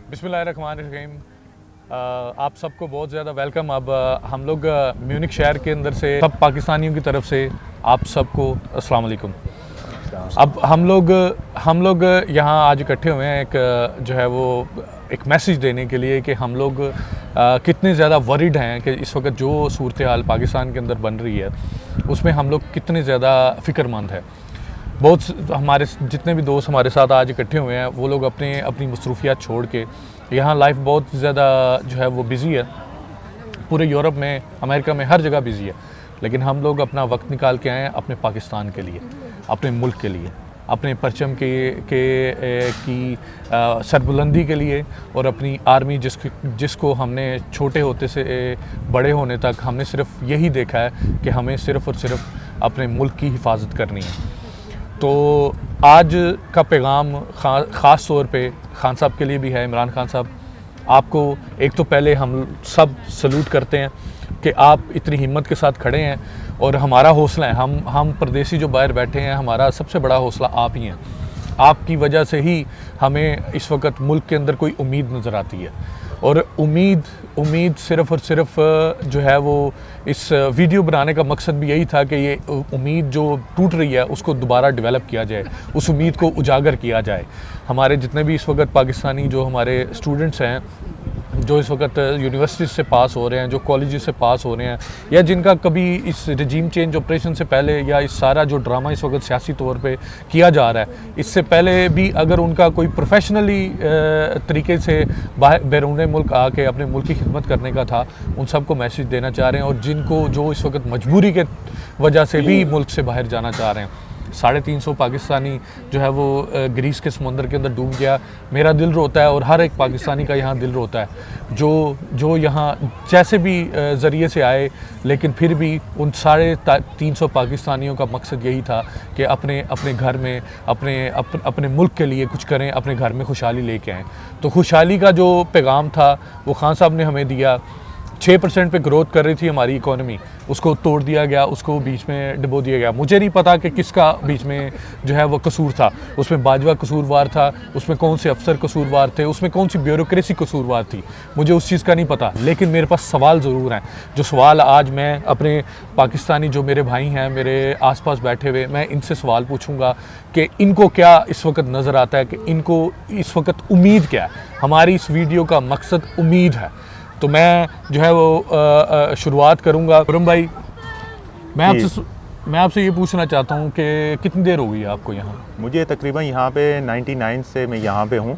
बिस्मिल्लाहिर्रहमानिर्रहीम। आप सबको बहुत ज़्यादा वेलकम। अब हम लोग म्यूनिक शहर के अंदर से सब पाकिस्तानियों की तरफ से आप सबको अस्सलाम वालेकुम। अब हम लोग यहाँ आज इकट्ठे हुए हैं एक मैसेज देने के लिए कि हम लोग कितने ज़्यादा वरीड हैं कि इस वक्त जो सूरत हाल पाकिस्तान के अंदर बन रही है उसमें हम लोग कितने ज़्यादा फ़िक्रमंद हैं। बहुत हमारे जितने भी दोस्त हमारे साथ आज इकट्ठे हुए हैं वो लोग अपनी मसरूफियात छोड़ के यहाँ लाइफ बहुत ज़्यादा जो है वो बिज़ी है। पूरे यूरोप में, अमेरिका में, हर जगह बिज़ी है, लेकिन हम लोग अपना वक्त निकाल के आए हैं अपने पाकिस्तान के लिए, अपने मुल्क के लिए, अपने परचम की सरबुलंदी के लिए और अपनी आर्मी जिसको हमने छोटे होते से बड़े होने तक हमने सिर्फ यही देखा है कि हमें सिर्फ़ और सिर्फ अपने मुल्क की हिफाजत करनी है। तो आज का पैगाम ख़ास तौर पे खान साहब के लिए भी है। इमरान खान साहब, आपको एक तो पहले हम सब सल्यूट करते हैं कि आप इतनी हिम्मत के साथ खड़े हैं और हमारा हौसला है, हम परदेसी जो बाहर बैठे हैं, हमारा सबसे बड़ा हौसला आप ही हैं। आपकी वजह से ही हमें इस वक्त मुल्क के अंदर कोई उम्मीद नज़र आती है और उम्मीद सिर्फ़ और सिर्फ जो है वो इस वीडियो बनाने का मकसद भी यही था कि ये उम्मीद जो टूट रही है उसको दोबारा डेवलप किया जाए, उस उम्मीद को उजागर किया जाए। हमारे जितने भी इस वक्त पाकिस्तानी जो हमारे स्टूडेंट्स हैं, जो इस वक्त यूनिवर्सिटी से पास हो रहे हैं, जो कॉलेज से पास हो रहे हैं, या जिनका कभी इस रजीम चेंज ऑपरेशन से पहले या इस सारा जो ड्रामा इस वक्त सियासी तौर पे किया जा रहा है, इससे पहले भी अगर उनका कोई प्रोफेशनली तरीके से बैरून मुल्क आके अपने मुल्क की खिदमत करने का था, उन सबको मैसेज देना चाह रहे हैं। और जिनको जो इस वक्त मजबूरी के वजह से भी मुल्क से बाहर जाना चाह रहे हैं, 350 पाकिस्तानी जो है वो ग्रीस के समुंदर के अंदर डूब गया। मेरा दिल रोता है और हर एक पाकिस्तानी का यहाँ दिल रोता है जो यहाँ जैसे भी ज़रिए से आए, लेकिन फिर भी उन 350 पाकिस्तानियों का मकसद यही था कि अपने घर में अपने मुल्क के लिए कुछ करें, अपने घर में खुशहाली लेके आएँ। तो खुशहाली का जो पैगाम था वो खान साहब ने हमें दिया। 6% पे ग्रोथ कर रही थी हमारी इकोनॉमी, उसको तोड़ दिया गया, उसको बीच में डुबो दिया गया। मुझे नहीं पता कि किसका बीच में जो है वो कसूर था, उसमें बाजवा कसूरवार था, उसमें कौन से अफसर कसूरवार थे, उसमें कौन सी ब्यूरोक्रेसी कसूरवार थी, मुझे उस चीज़ का नहीं पता। लेकिन मेरे पास सवाल ज़रूर हैं, जो सवाल आज मैं अपने पाकिस्तानी जो मेरे भाई हैं मेरे आसपास बैठे हुए, मैं इनसे सवाल पूछूंगा कि इनको क्या इस वक्त नज़र आता है, कि इनको इस वक्त उम्मीद क्या है। हमारी इस वीडियो का मकसद उम्मीद है। तो मैं जो है वो शुरुआत करूंगा। खुरम भाई, मैं आपसे ये पूछना चाहता हूँ कि कितनी देर हो गई है आपको यहाँ? मुझे तकरीबन यहाँ पे 99 से मैं यहाँ पे हूँ।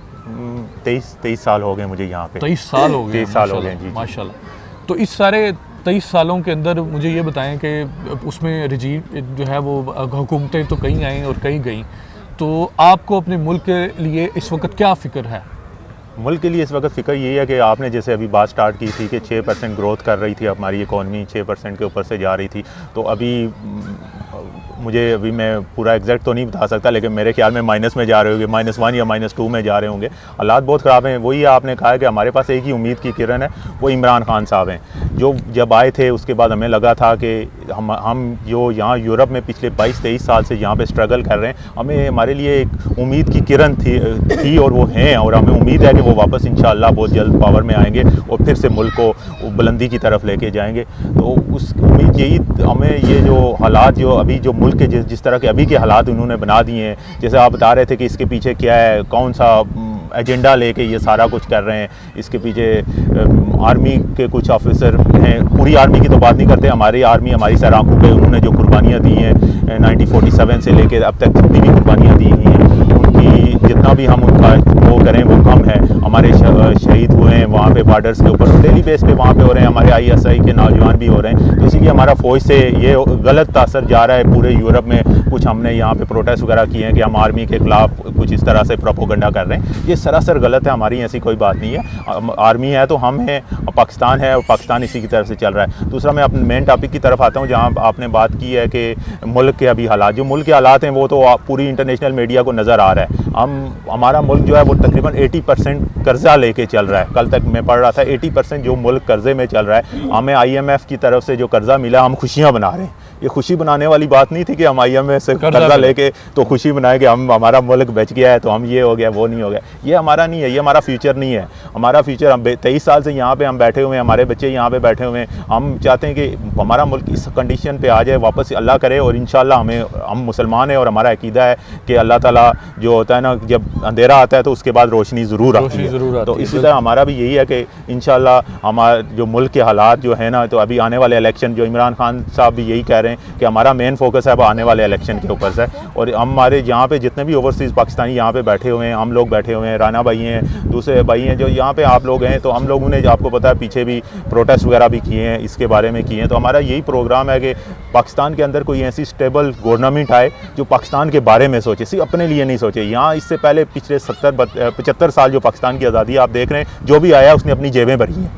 23 साल हो गए मुझे यहाँ पे। 23 साल हो गए? 23 साल हो गए जी, माशाल्लाह। तो इस सारे 23 सालों के अंदर मुझे ये बताएं कि उसमें रजीम जो है वो हुकूमतें तो कहीं आई और कहीं गई, तो आपको अपने मुल्क के लिए इस वक्त क्या फ़िक्र है? मुल्क के लिए इस वक्त फ़िक्र यही है कि आपने जैसे अभी बात स्टार्ट की थी कि 6% ग्रोथ कर रही थी हमारी इकॉनमी, 6% के ऊपर से जा रही थी। तो अभी मैं पूरा एग्जैक्ट तो नहीं बता सकता, लेकिन मेरे ख्याल में माइनस में जा रहे होंगे, -1 या -2 में जा रहे होंगे। हालात बहुत ख़राब हैं। वही आपने कहा कि हमारे पास एक ही उम्मीद की किरण है, वो इमरान खान साहब हैं। जो जब आए थे उसके बाद हमें लगा था कि हम जो यहाँ यूरोप में पिछले 22-23 साल से यहाँ पे स्ट्रगल कर रहे हैं, हमारे लिए एक उम्मीद की किरण थी और वो हैं, और हमें उम्मीद है कि वो वापस इंशाअल्लाह बहुत जल्द पावर में आएंगे और फिर से मुल्क को बुलंदी की तरफ लेके जाएंगे। तो उस उम्मीद यही हमें, ये जो हालात जो अभी जो मुल्क के जिस तरह के अभी के हालात उन्होंने बना दिए हैं, जैसे आप बता रहे थे कि इसके पीछे क्या है, कौन सा एजेंडा लेके ये सारा कुछ कर रहे हैं, इसके पीछे आर्मी के कुछ ऑफिसर हैं। पूरी आर्मी की तो बात नहीं करते, हमारी आर्मी हमारी सर आंखों पे उन्होंने जो कुर्बानियाँ दी हैं 1947 से लेकर अब तक जितनी भी कुर्बानियाँ दी हुई हैं, उनकी जितना भी हम उनका वो करें वो कम है। हमारे शहीद हुए हैं वहाँ पे बॉर्डर्स के ऊपर, डेली बेस पे वहाँ पे हो रहे हैं, हमारे ISI के नौजवान भी हो रहे हैं। तो इसीलिए हमारा फ़ौज से ये गलत तासर जा रहा है पूरे यूरोप में। कुछ हमने यहाँ पे प्रोटेस्ट वगैरह किए हैं कि हम आर्मी के ख़िलाफ़ कुछ इस तरह से प्रोपोगंडा कर रहे हैं, ये सरासर गलत है। हमारी ऐसी कोई बात नहीं है। आर्मी है तो हम हैं, पाकिस्तान है और पाकिस्तान इसी की तरफ से चल रहा है। दूसरा, मैं अपने मेन टॉपिक की तरफ आता हूँ, जहाँ आपने बात की है कि मुल्क के अभी हालात, जो मुल्क के हालात हैं वो तो पूरी इंटरनेशनल मीडिया को नज़र आ रहा है। हमारा मुल्क जो है वो तकरीबन 80% कर्जा लेके चल रहा है। कल तक मैं पढ़ रहा था 80% जो मुल्क कर्जे में चल रहा है। हमें IMF की तरफ से जो कर्जा मिला, हम खुशियाँ मना रहे हैं ये खुशी बनाने वाली बात नहीं थी कि हम IMF से कर्जा लेके तो खुशी बनाए कि हम हमारा मुल्क बच गया है, तो हम ये हो गया वो नहीं हो गया। ये हमारा नहीं है, ये हमारा फ्यूचर नहीं है। हमारा फ्यूचर, हम 23 साल से यहाँ पे हम बैठे हुए हैं, हमारे बच्चे यहाँ पे बैठे हुए हैं। हम चाहते हैं कि हमारा मुल्क इस कंडीशन पे आ जाए वापस, अल्लाह करे। और इंशाल्लाह हम मुसलमान हैं और हमारा अकीदा है कि अल्लाह ताला जो होता है ना, जब अंधेरा आता है तो उसके बाद रोशनी ज़रूर आती है। तो इसी तरह हमारा भी यही है कि इंशाल्लाह हमारा जो मुल्क के हालात जो है ना, तो अभी आने वाले इलेक्शन, जो इमरान खान साहब भी यही कह रहे हैं कि हमारा मेन फोकस है अब आने वाले इलेक्शन के ऊपर से। और हमारे यहाँ पे जितने भी ओवरसीज़ पाकिस्तानी यहाँ पे बैठे हुए हैं, हम लोग बैठे हुए हैं, राना भाई हैं, दूसरे भाई हैं जो यहाँ पे आप लोग हैं, तो हम लोगों ने, आपको पता है, पीछे भी प्रोटेस्ट वगैरह भी किए हैं, इसके बारे में किए हैं। तो हमारा यही प्रोग्राम है कि पाकिस्तान के अंदर कोई ऐसी स्टेबल गवर्नमेंट आए जो पाकिस्तान के बारे में सोचे, सिर्फ अपने लिए नहीं सोचे। यहाँ इससे पहले पिछले 75 साल जो पाकिस्तान की आज़ादी आप देख रहे हैं, जो भी आया उसने अपनी जेबें भरी हैं,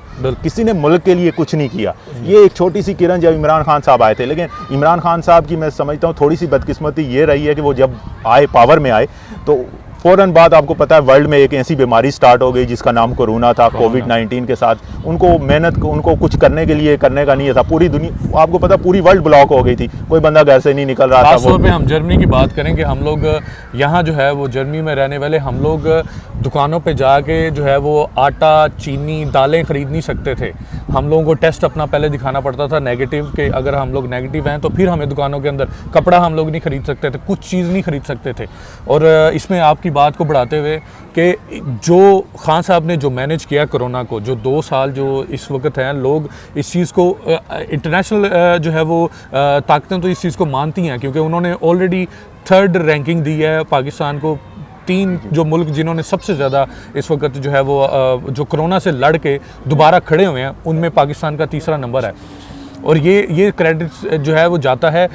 किसी ने मुल्क के लिए कुछ नहीं किया। ये एक छोटी सी किरण जब इमरान खान साहब आए थे, लेकिन इमरान खान साहब की मैं समझता हूँ थोड़ी सी बदकिस्मती ये रही है कि वो जब आए, पावर में आए, तो फ़ौरन बाद आपको पता है वर्ल्ड में एक ऐसी बीमारी स्टार्ट हो गई जिसका नाम कोरोना था। कोविड-19 के साथ उनको उनको कुछ करने के लिए करने का नहीं था। पूरी दुनिया, आपको पता, पूरी वर्ल्ड ब्लॉक हो गई थी, कोई बंदा घर से नहीं निकल रहा था। खासतौर पे हम जर्मनी की बात करें कि हम लोग यहाँ जो है वो जर्मनी में रहने वाले हम लोग दुकानों पे जाके जो है वो आटा, चीनी, दालें ख़रीद नहीं सकते थे। हम लोगों को टेस्ट अपना पहले दिखाना पड़ता था नेगेटिव, के अगर हम लोग नेगेटिव हैं तो फिर हमें दुकानों के अंदर कपड़ा हम लोग नहीं ख़रीद सकते थे, कुछ चीज़ नहीं ख़रीद सकते थे। और इसमें आपकी बात को बढ़ाते हुए कि जो खान साहब ने जो मैनेज किया कोरोना को, जो 2 साल जो इस वक्त हैं, लोग इस चीज़ को इंटरनेशनल जो है वो ताकतें तो इस चीज़ को मानती हैं, क्योंकि उन्होंने ऑलरेडी 3rd रैंकिंग दी है पाकिस्तान को। 3 जो मुल्क जिन्होंने सबसे ज़्यादा इस वक्त जो है वो जो कोरोना से लड़ के दोबारा खड़े हुए हैं, उनमें पाकिस्तान का 3रा नंबर है। और ये क्रेडिट जो है वो जाता है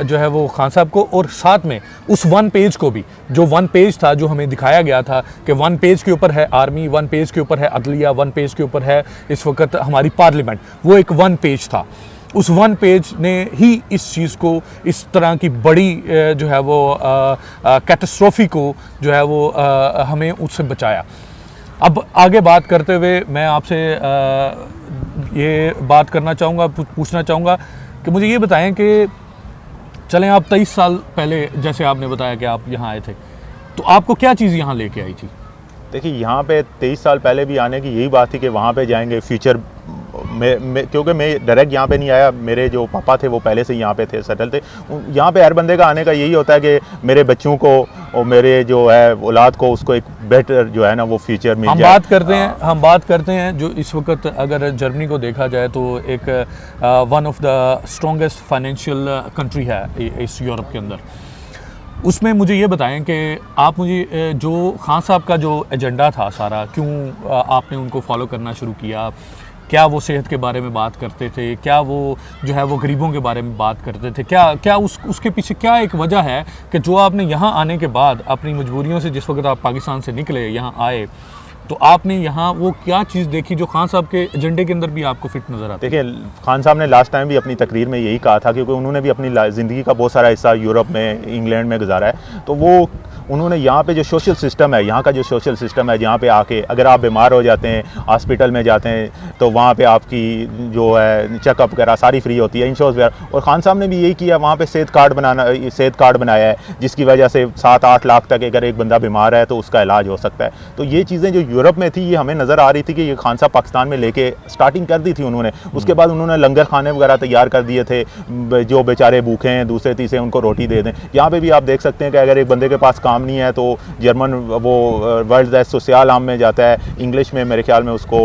जो है वो खान साहब को, और साथ में उस 1 पेज को भी, जो 1 पेज था जो हमें दिखाया गया था कि 1 पेज के ऊपर है आर्मी, 1 पेज के ऊपर है अदलिया, 1 पेज के ऊपर है इस वक्त हमारी पार्लियामेंट, वो एक 1 पेज था। उस 1 पेज ने ही इस चीज़ को, इस तरह की बड़ी जो है वो कैटास्ट्रोफी को जो है वो हमें उससे बचाया। अब आगे बात करते हुए मैं आपसे ये बात करना चाहूँगा, पूछना चाहूँगा कि मुझे ये बताएं कि चलें आप 23 साल पहले, जैसे आपने बताया कि आप यहाँ आए थे, तो आपको क्या चीज़ यहाँ लेके आई थी? देखिए, यहाँ पे 23 साल पहले भी आने की यही बात थी कि वहाँ पे जाएंगे फ्यूचर में, क्योंकि मैं डायरेक्ट यहाँ पे नहीं आया, मेरे जो पापा थे वो पहले से यहाँ पे थे, सेटल थे। यहाँ पे हर बंदे का आने का यही होता है कि मेरे बच्चों को और मेरे जो है औलाद को, उसको एक बेटर जो है ना वो फ्यूचर मिल जाए। हम बात करते हैं जो इस वक्त अगर जर्मनी को देखा जाए तो एक one of the strongest financial country है इस यूरोप के अंदर। उसमें मुझे ये बताएं कि आप मुझे जो खान साहब का जो एजेंडा था सारा, क्यों आपने उनको फॉलो करना शुरू किया? क्या वो सेहत के बारे में बात करते थे? क्या वो जो है वो गरीबों के बारे में बात करते थे? क्या उसके पीछे क्या एक वजह है कि जो आपने यहाँ आने के बाद अपनी मजबूरियों से, जिस वक्त आप पाकिस्तान से निकले यहाँ आए, तो आपने यहाँ वो क्या चीज़ देखी जो खान साहब के एजेंडे के अंदर भी आपको फिट नज़र आता है? देखिए, खान साहब ने लास्ट टाइम भी अपनी तकरीर में यही कहा था, क्योंकि उन्होंने भी अपनी ज़िंदगी का बहुत सारा हिस्सा यूरोप में, इंग्लैंड में गुजारा है। तो वो उन्होंने यहाँ पे जो सोशल सिस्टम है, यहाँ का जो सोशल सिस्टम है, जहाँ पे आके अगर आप बीमार हो जाते हैं, हॉस्पिटल में जाते हैं, तो वहाँ पे आपकी जो है चेकअप वगैरह सारी फ्री होती है, इंश्योरेंस वगैरह। और खान साहब ने भी यही किया, वहाँ पे सेहत कार्ड बनाया है, जिसकी वजह से 7-8 लाख तक अगर एक बंदा बीमार है तो उसका इलाज हो सकता है। तो ये चीज़ें जो यूरोप में थी, ये हमें नज़र आ रही थी कि ये खान साहब पाकिस्तान में लेके स्टार्टिंग कर दी थी उन्होंने। उसके बाद उन्होंने लंगर खाने वगैरह तैयार कर दिए थे, जो बेचारे भूखे हैं, दूसरे तीसरे, उनको रोटी दे दें। यहाँ पर भी आप देख सकते हैं कि अगर एक बंदे के पास काम नहीं है तो जर्मन वो वर्ल्ड सोशल आर्म में जाता है, इंग्लिश में मेरे ख्याल में उसको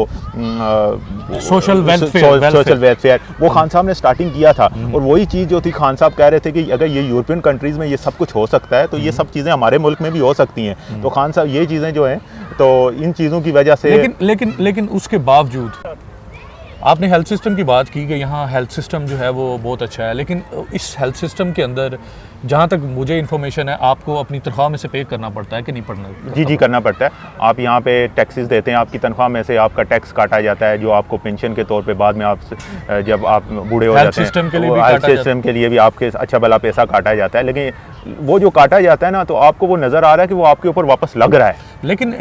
सोशल वेलफेयर, वो खान साहब ने स्टार्टिंग किया था। और वही चीज़ जो थी, खान साहब कह रहे थे कि अगर ये यूरोपियन कंट्रीज़ में ये सब कुछ हो सकता है तो ये सब चीज़ें हमारे मुल्क में भी हो सकती हैं। तो खान साहब ये चीज़ें जो हैं, तो इन चीज़ों की वजह से लेकिन उसके बावजूद आपने हेल्थ सिस्टम की बात की कि यहाँ हेल्थ सिस्टम जो है वो बहुत अच्छा है, लेकिन इस हेल्थ सिस्टम के अंदर जहाँ तक मुझे इन्फॉर्मेशन है, आपको अपनी तनख्वाह में से पे करना पड़ता है कि नहीं पड़ना? जी करना पड़ता है। आप यहाँ पे टैक्सेस देते हैं, आपकी तनख्वाह में से आपका टैक्स काटा जाता है, जो आपको पेंशन के तौर पे बाद में आप जब आप बूढ़े हो जाते हैं, हेल्थ सिस्टम के लिए भी आपके अच्छा भला पैसा काटा जाता है। लेकिन वो जो काटा जाता है ना, तो आपको वो नज़र आ रहा है कि वो आपके ऊपर वापस लग रहा है। लेकिन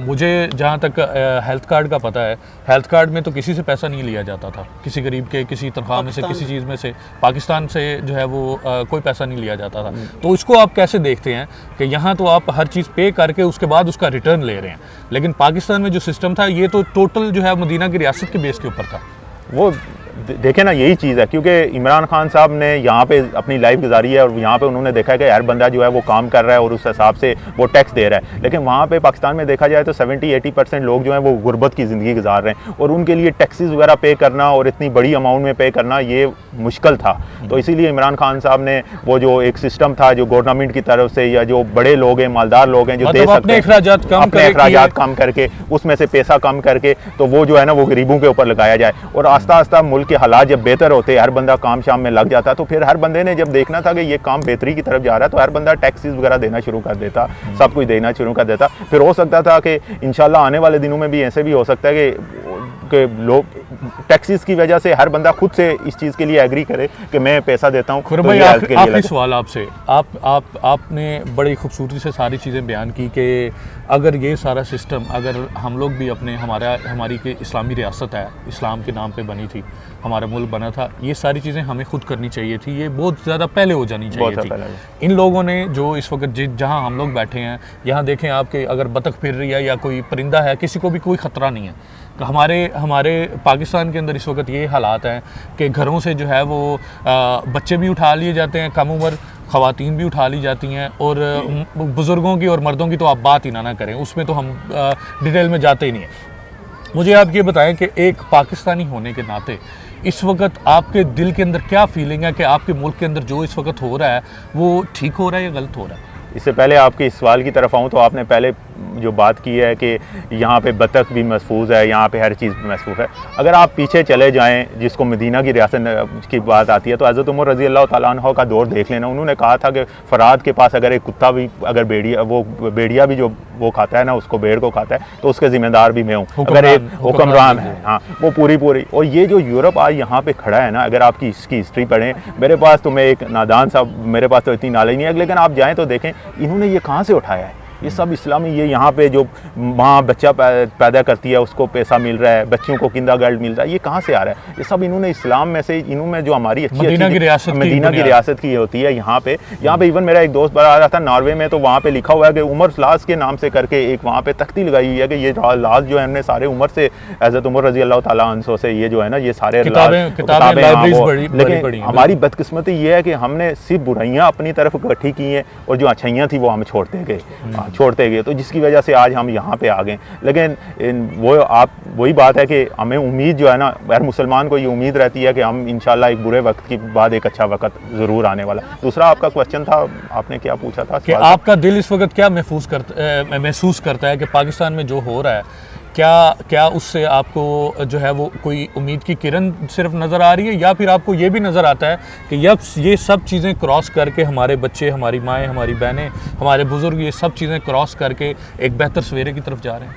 मुझे जहाँ तक हेल्थ कार्ड का पता है, हेल्थ कार्ड में तो किसी से पैसा नहीं लिया जाता था, किसी गरीब के किसी तनख्वाह में से, किसी चीज़ में से, पाकिस्तान से जो है वो कोई पैसा नहीं लिया जाता था। तो इसको आप कैसे देखते हैं कि यहाँ तो आप हर चीज़ पे करके उसके बाद उसका रिटर्न ले रहे हैं, लेकिन पाकिस्तान में जो सिस्टम था ये तो टोटल जो है मदीना की रियासत के बेस के ऊपर था। वो देखें ना, यही चीज़ है, क्योंकि इमरान खान साहब ने यहाँ पे अपनी लाइफ गुजारी है और यहाँ पे उन्होंने देखा है कि हर बंदा जो है वो काम कर रहा है और उस हिसाब से वो टैक्स दे रहा है। लेकिन वहाँ पे पाकिस्तान में देखा जाए तो 70-80% लोग जो हैं वो गुर्बत की ज़िंदगी गुजार रहे हैं और उनके लिए टैक्सेस वगैरह पे करना और इतनी बड़ी अमाउंट में पे करना ये मुश्किल था। तो इसीलिए इमरान खान साहब ने वो जो एक सिस्टम था जो गवर्नमेंट की तरफ से या जो बड़े लोग हैं, मालदार लोग हैं, जो दे सकते अपने अखराजात कम करके उसमें से पैसा कम करके तो वो जो है ना वो गरीबों के ऊपर लगाया जाए। और आस्ता आस्ता मुल्क के हालात जब बेहतर होते, हर बंदा काम शाम में लग जाता, तो फिर हर बंदे ने जब देखना था कि ये काम बेहतरी की तरफ जा रहा है तो हर बंदा टैक्सेस वगैरह देना शुरू कर देता, सब कुछ देना शुरू कर देता। फिर हो सकता था कि इंशाल्लाह आने वाले दिनों में भी ऐसे भी हो सकता है कि लोग टैक्सेस की वजह से हर बंदा खुद से इस चीज़ के लिए एग्री करे कि मैं पैसा देता हूँ। तो आखिरी सवाल आपसे, आपने बड़ी खूबसूरती से सारी चीज़ें बयान की कि अगर ये सारा सिस्टम, अगर हम लोग भी हमारी के इस्लामी रियासत है, इस्लाम के नाम पे बनी थी, हमारा मुल्क बना था, ये सारी चीज़ें हमें खुद करनी चाहिए थी, ये बहुत ज़्यादा पहले हो जानी चाहिए थी। इन लोगों ने जो इस वक्त जहाँ हम लोग बैठे हैं, यहाँ देखें आपके अगर बतख फिर रही है या कोई परिंदा है, किसी को भी कोई ख़तरा नहीं है। हमारे पाकिस्तान के अंदर इस वक्त ये हालात हैं कि घरों से जो है वो बच्चे भी उठा लिए जाते हैं, कम उम्र ख़वातीन भी उठा ली जाती हैं, और बुज़ुर्गों की और मर्दों की तो आप बात ही ना करें, उसमें तो हम डिटेल में जाते ही नहीं हैं। मुझे आप ये बताएं कि एक पाकिस्तानी होने के नाते इस वक्त आपके दिल के अंदर क्या फीलिंग है कि आपके मुल्क के अंदर जो इस वक्त हो रहा है वो ठीक हो रहा है या गलत हो रहा है? इससे पहले आपके इस सवाल की तरफ आऊँ तो आपने पहले जो बात की है कि यहाँ पे बतख भी महफूज है, यहाँ पे हर चीज़ महफूज है। अगर आप पीछे चले जाएं, जिसको मदीना की रियासत की बात आती है, तो हज़रत उमर रज़ी अल्लाह तआला अन्हु का दौर देख लेना। उन्होंने कहा था कि फ़रात के पास अगर एक कुत्ता भी, अगर भेड़िया भी जो वो खाता है ना, उसको भेड़ को खाता है, तो उसके ज़िम्मेदार भी मैं हूँ। अगर एक हुक्मरान है, हाँ, वो पूरी और ये जो यूरोप आज यहाँ पे खड़ा है ना, अगर आपकी इसकी हिस्ट्री पढ़ें, मेरे पास तो मैं एक नादान साहब, मेरे पास तो इतनी नॉलेज नहीं है, लेकिन आप जाएँ तो देखें इन्होंने ये कहाँ से उठाया है। ये सब इस्लामी, ये यहाँ पे जो माँ बच्चा पैदा करती है उसको पैसा मिल रहा है, बच्चों को किंडरगार्टन मिल रहा है, ये कहाँ से आ रहा है? ये सब इन्होंने इस्लाम में से, इन्होंने जो हमारी मदीना की रियासत की होती है यहाँ पे इवन मेरा एक दोस्त बता रहा था नॉर्वे में, तो वहाँ पे लिखा हुआ है कि उमर लाज के नाम से करके एक वहाँ पे तख्ती लगाई हुई है कि ये लाज जो है हमने सारे उमर से, हज़रत उमर रज़ी अल्लाह तआला अन्हु से ये जो है ना ये सारे किताबें, लेकिन हमारी बदकिस्मती ये है कि हमने सिर्फ बुराइयाँ अपनी तरफ इकट्ठी की हैं और जो अच्छाइयाँ थी वो हम छोड़ते गए, तो जिसकी वजह से आज हम यहाँ पे आ गए। लेकिन वही बात है कि हमें उम्मीद जो है ना, हर मुसलमान को ये उम्मीद रहती है कि हम इंशाल्लाह एक बुरे वक्त के बाद एक अच्छा वक्त ज़रूर आने वाला। दूसरा आपका क्वेश्चन था, आपने क्या पूछा था कि आपका दिल इस वक्त क्या महसूस करता है कि पाकिस्तान में जो हो रहा है, क्या उससे आपको जो है वो कोई उम्मीद की किरण सिर्फ नज़र आ रही है, या फिर आपको ये भी नज़र आता है कि ये सब चीज़ें क्रॉस करके हमारे बच्चे, हमारी माएँ, हमारी बहनें, हमारे बुज़ुर्ग, ये सब चीज़ें क्रॉस करके एक बेहतर सवेरे की तरफ जा रहे हैं?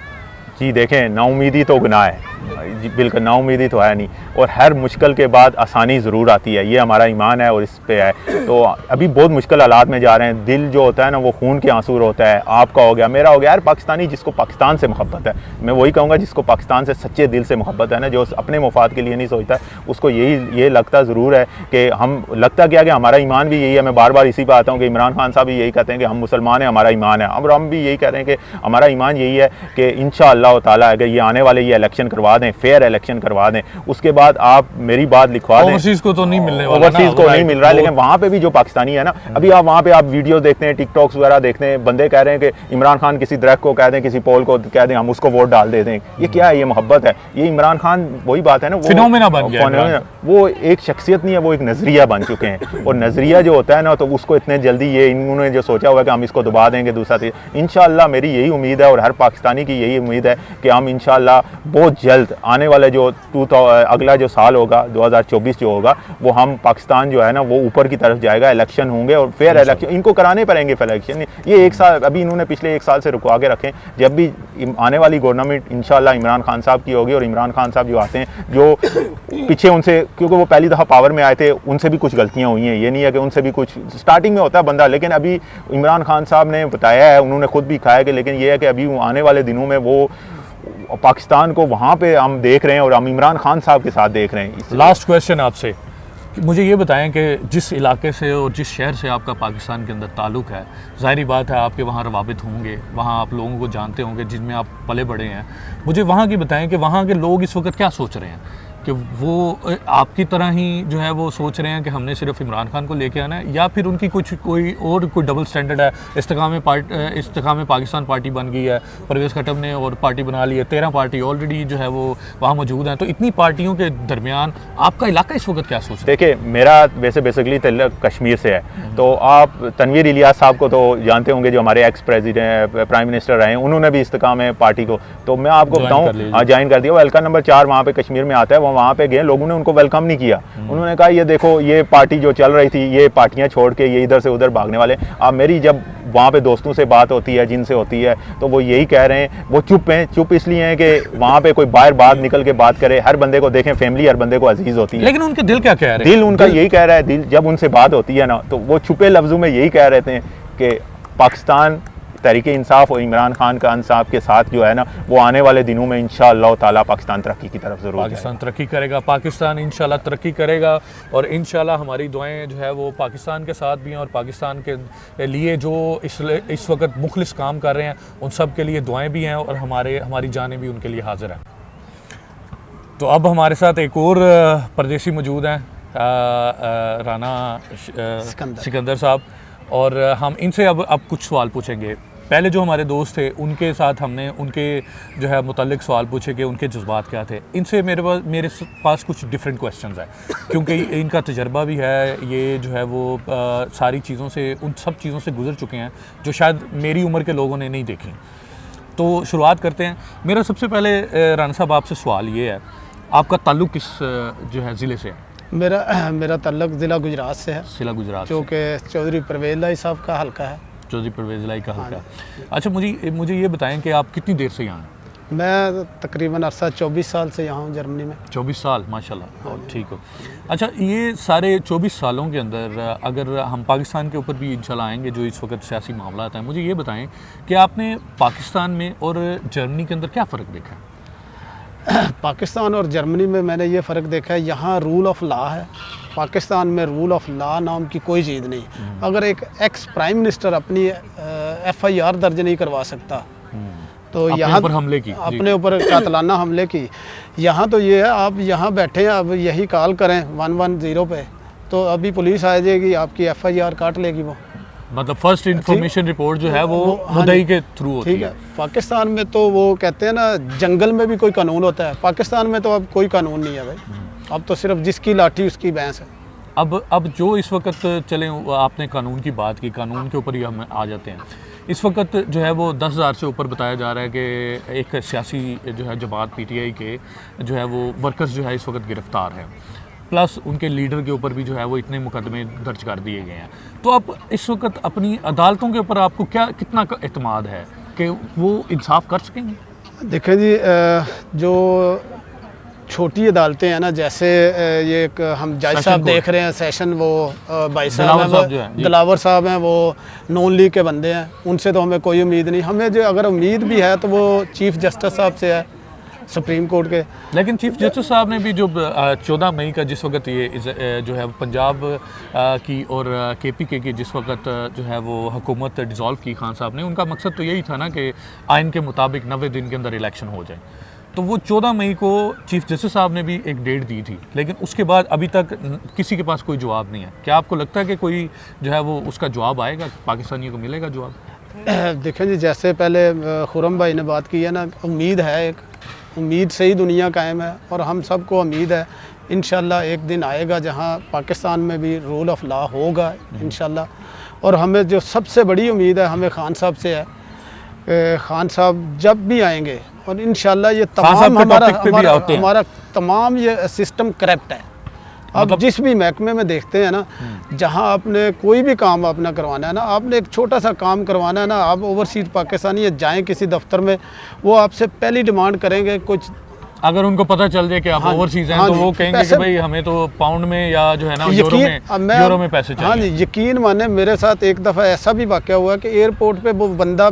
जी देखें, नाउमीदी तो गुनाह है जी, बिल्कुल नाउमीदी तो है नहीं, और हर मुश्किल के बाद आसानी ज़रूर आती है, ये हमारा ईमान है और इस पे है। तो अभी बहुत मुश्किल हालात में जा रहे हैं, दिल जो होता है ना वो खून के आंसू होता है, आपका हो गया, मेरा हो गया, हर पाकिस्तानी जिसको पाकिस्तान से मोहब्बत है, मैं वही कहूँगा जिसको पाकिस्तान से सच्चे दिल से मोहब्बत है ना, जो अपने मुफाद के लिए नहीं सोचता, उसको ये लगता ज़रूर है कि हम, लगता क्या कि हमारा ईमान भी यही है। मैं बार बार इसी पर आता हूँ कि इमरान खान साहब भी यही कहते हैं कि हम मुसलमान हैं, हमारा ईमान है, और हम भी यही कह रहे हैं कि हमारा ईमान यही है कि इंशाअल्लाह ताला अगर ये आने वाले ये इलेक्शन करवा दें, फेयर इलेक्शन करवा दें, उसके बाद आप मेरी बात लिखवा दें। ओवरसीज़ को तो नहीं मिलने वाला, ओवरसीज़ को नहीं मिल रहा है, लेकिन वहाँ पे भी जो पाकिस्तानी है ना, अभी आप वहाँ पे आप वीडियो देखते हैं, टिकटॉक्स वगैरह देखते हैं, बंदे कह रहे हैं कि इमरान खान किसी दरख्त को कह दें, किसी पोल को कह दें, हम उसको वोट डाल दे दें। ये क्या है? ये मोहब्बत है? ये इमरान खान, वही बात है ना, फिनोमेना बन गया, वो एक शख्सियत नहीं है, वो एक नज़रिया बन चुके हैं। और नज़रिया जो होता है ना, तो उसको इतने जल्दी ये इन्होंने जो सोचा हुआ है कि हम इसको दबा देंगे, दूसरा इंशाअल्लाह मेरी यही उम्मीद है और हर पाकिस्तानी की यही उम्मीद है है कि हम इंशाल्लाह बहुत जल्द आने वाले जो अगला जो साल होगा 2024 जो होगा, वो हम पाकिस्तान जो है ना वो ऊपर की तरफ जाएगा, इलेक्शन होंगे और फेयर इलेक्शन इनको कराने पड़ेंगे। फेयर इलेक्शन ये 1 साल अभी इन्होंने पिछले 1 साल से रुकवा के रखें, जब भी आने वाली गवर्नमेंट इंशाल्लाह इमरान खान साहब की होगी, और इमरान खान साहब जो आते हैं, जो पीछे उनसे, क्योंकि वो पहली दफ़ा पावर में आए थे, उनसे भी कुछ गलतियाँ हुई हैं, ये नहीं है कि उनसे भी कुछ स्टार्टिंग में होता है बंदा, लेकिन अभी इमरान खान साहब ने बताया है, उन्होंने खुद भी कहा है कि लेकिन ये है कि अभी आने वाले दिनों में वो पाकिस्तान को वहाँ पे हम देख रहे हैं और हम इमरान खान साहब के साथ देख रहे हैं। लास्ट क्वेश्चन आपसे, मुझे ये बताएं कि जिस इलाके से और जिस शहर से आपका पाकिस्तान के अंदर ताल्लुक़ है, ज़ाहिरी बात है आपके वहाँ रवाबित होंगे, वहाँ आप लोगों को जानते होंगे जिनमें आप पले बड़े हैं। मुझे वहाँ की बताएं कि वहाँ के लोग इस वक्त क्या सोच रहे हैं, कि वो आपकी तरह ही जो है वो सोच रहे हैं कि हमने सिर्फ इमरान खान को लेके आना है, या फिर उनकी कोई डबल स्टैंडर्ड है। इस्तेकाम पाकिस्तान पार्टी बन गई है, परवेज़ खट्टब ने और पार्टी बना ली है, 13 पार्टी ऑलरेडी जो है वो वहाँ मौजूद हैं। तो इतनी पार्टियों के दरमियान आपका इलाका इस वक्त क्या सोच रहा है? देखिए, मेरा वैसे बेसिकली तल्लुक़ कश्मीर से है, तो आप तनवीर इलियास साहब को तो जानते होंगे, जो हमारे एक्स प्रेसिडेंट प्राइम मिनिस्टर रहे हैं, उन्होंने भी इस्तेकाम पार्टी को, तो मैं आपको बताऊँ, हाँ ज्वाइन कर दिया। वो हल्का नंबर 4 वहाँ पे कश्मीर में आता है, वहाँ पे गए, लोगों ने उनको वेलकम नहीं किया। उन्होंने कहा ये देखो ये पार्टी जो चल रही थी, ये पार्टियां छोड़ के ये इधर से उधर भागने वाले। अब मेरी जब वहाँ पे दोस्तों से बात होती है, जिनसे होती है, तो वो यही कह रहे हैं, वो चुप हैं। चुप इसलिए हैं कि वहाँ पे कोई बाहर बात निकल के बात करे। हर बंदे को देखें, फैमिली हर बंदे को अजीज होती है, लेकिन उनके दिल क्या कह रहे हैं? दिल उनका यही कह रहा है, दिल जब उनसे बात होती है ना, तो वो छुपे लफ्ज़ों में यही कह रहे थे कि पाकिस्तान तहरीक इंसाफ और इमरान खान का इंसाफ के साथ जो है ना, वो आने वाले दिनों में इंशाअल्लाह ताला पाकिस्तान तरक्की की तरफ ज़रूर पाकिस्तान तरक्की करेगा, पाकिस्तान इंशाल्लाह तरक्की करेगा। और इंशाल्लाह हमारी दुआएं जो है वो पाकिस्तान के साथ भी हैं, और पाकिस्तान के लिए जो इस वक्त मुखलिस काम कर रहे हैं उन सब के लिए दुआएं भी हैं, और हमारी जानें भी उनके लिए हाजिर हैं। तो अब हमारे साथ एक और परदेसी मौजूद हैं, राना सिकंदर साहब, और हम इनसे अब कुछ सवाल पूछेंगे। पहले जो हमारे दोस्त थे उनके साथ हमने उनके जो है मुतल्लिक सवाल पूछे कि उनके जज्बात क्या थे। इनसे मेरे पास कुछ डिफरेंट क्वेश्चंस हैं, क्योंकि इनका तजर्बा भी है, ये जो है वो सारी चीज़ों से, उन सब चीज़ों से गुजर चुके हैं जो शायद मेरी उम्र के लोगों ने नहीं देखी। तो शुरुआत करते हैं। मेरा सबसे पहले राना साहब आपसे सवाल ये है, आपका ताल्लुक़ किस जो है ज़िले से है? मेरा ताल्लुक़ ज़िला गुजरात से है, ज़िला गुजरात, जो कि चौधरी परवेज़ लाई साहब का हल्का है। चौधरी परवेज़ लाई का हल्का। अच्छा, मुझे ये बताएं कि आप कितनी देर से यहाँ हैं? मैं तकरीबन अरसा 24 साल से यहाँ हूँ जर्मनी में। 24 साल, माशाल्लाह, और ठीक हो। अच्छा, ये सारे 24 सालों के अंदर अगर हम पाकिस्तान के ऊपर भी इंशाल्लाह आएंगे, जो इस वक्त सियासी मामला हैं, मुझे ये बताएं कि आपने पाकिस्तान में और जर्मनी के अंदर क्या फ़र्क देखा है? पाकिस्तान और जर्मनी में मैंने ये फ़र्क देखा है, यहाँ रूल ऑफ लॉ है, पाकिस्तान में रूल ऑफ लॉ नाम की कोई चीज़ नहीं। अगर एक एक्स प्राइम मिनिस्टर अपनी FIR दर्ज नहीं करवा सकता, तो यहाँ हमले की, अपने ऊपर कातलाना हमले की, यहाँ तो ये है, आप यहाँ बैठे हैं, अब यही कॉल करें 110 पे, तो अभी पुलिस आ जाएगी, आपकी FIR काट लेगी। वो मतलब फर्स्ट इंफॉर्मेशन रिपोर्ट जो है वो मुद्दई के थ्रू होती है। ठीक है। पाकिस्तान में तो वो कहते हैं ना, जंगल में भी कोई कानून होता है, पाकिस्तान में तो अब कोई कानून नहीं है भाई, अब तो सिर्फ जिसकी लाठी उसकी भैंस है। अब जो इस वक्त चले, आपने कानून की बात की, कानून के ऊपर ही हम आ जाते हैं। इस वक्त जो है वो 10,000 से ऊपर बताया जा रहा है कि एक सियासी जो है जमात PTI के जो है वो वर्कर्स जो है इस वक्त गिरफ्तार हैं, प्लस उनके लीडर के ऊपर भी जो है वो इतने मुकदमे दर्ज कर दिए गए हैं। तो अब इस वक्त अपनी अदालतों के ऊपर आपको कितना एतमाद है कि वो इंसाफ कर सकेंगे? देखें जी, जो छोटी अदालतें हैं ना, जैसे ये एक हम जज साहब देख रहे हैं, सेशन वो भाई साहब हैं, दिलावर साहब हैं, वो नॉन लीग के बंदे हैं, उनसे तो हमें कोई उम्मीद नहीं। हमें जो अगर उम्मीद भी है तो वो चीफ़ जस्टिस साहब से है, सुप्रीम कोर्ट के। लेकिन चीफ जस्टिस साहब ने भी जो 14 मई का जिस वक्त ये जो है पंजाब की और KPK की जिस वक्त जो है वो हुकूमत डिज़ोल्व की खान साहब ने, उनका मकसद तो यही था ना कि आइन के मुताबिक 90 दिन के अंदर इलेक्शन हो जाए। तो वो 14 मई को चीफ जस्टिस साहब ने भी एक डेट दी थी, लेकिन उसके बाद अभी तक किसी के पास कोई जवाब नहीं है। क्या आपको लगता है कि कोई जो है वो उसका जवाब आएगा, पाकिस्तानियों को मिलेगा जवाब? देखें जी, जैसे पहले खुरम भाई ने बात की है ना, उम्मीद है, एक उम्मीद से ही दुनिया कायम है, और हम सबको उम्मीद है इंशाल्लाह एक दिन आएगा जहां पाकिस्तान में भी रूल ऑफ लॉ होगा इंशाल्लाह। और हमें जो सबसे बड़ी उम्मीद है हमें खान साहब से है, खान साहब जब भी आएंगे और इंशाल्लाह ये खान साहब तमाम के हमारा topic पे भी हमारा, आते हैं। हमारा तमाम ये सिस्टम करप्ट है। अब मतलब- जिस भी महकमे में देखते हैं ना, जहाँ आपने कोई भी काम अपना करवाना है ना, आपने एक छोटा सा काम करवाना है ना, आप ओवरसीज पाकिस्तानी जाएं किसी दफ्तर में, वो आपसे पहली डिमांड करेंगे कुछ। अगर उनको पता चल जाए कि आप हाँ जी, ओवरसीज हैं हाँ तो जी, वो कहेंगे कि पैसे- भाई हमें तो पाउंड में या जो है ना अब यूरो में पैसे हाँ चाहिए। जी, यकीन माने मेरे साथ एक दफ़ा ऐसा भी वाक़या हुआ कि एयरपोर्ट पे वो बंदा,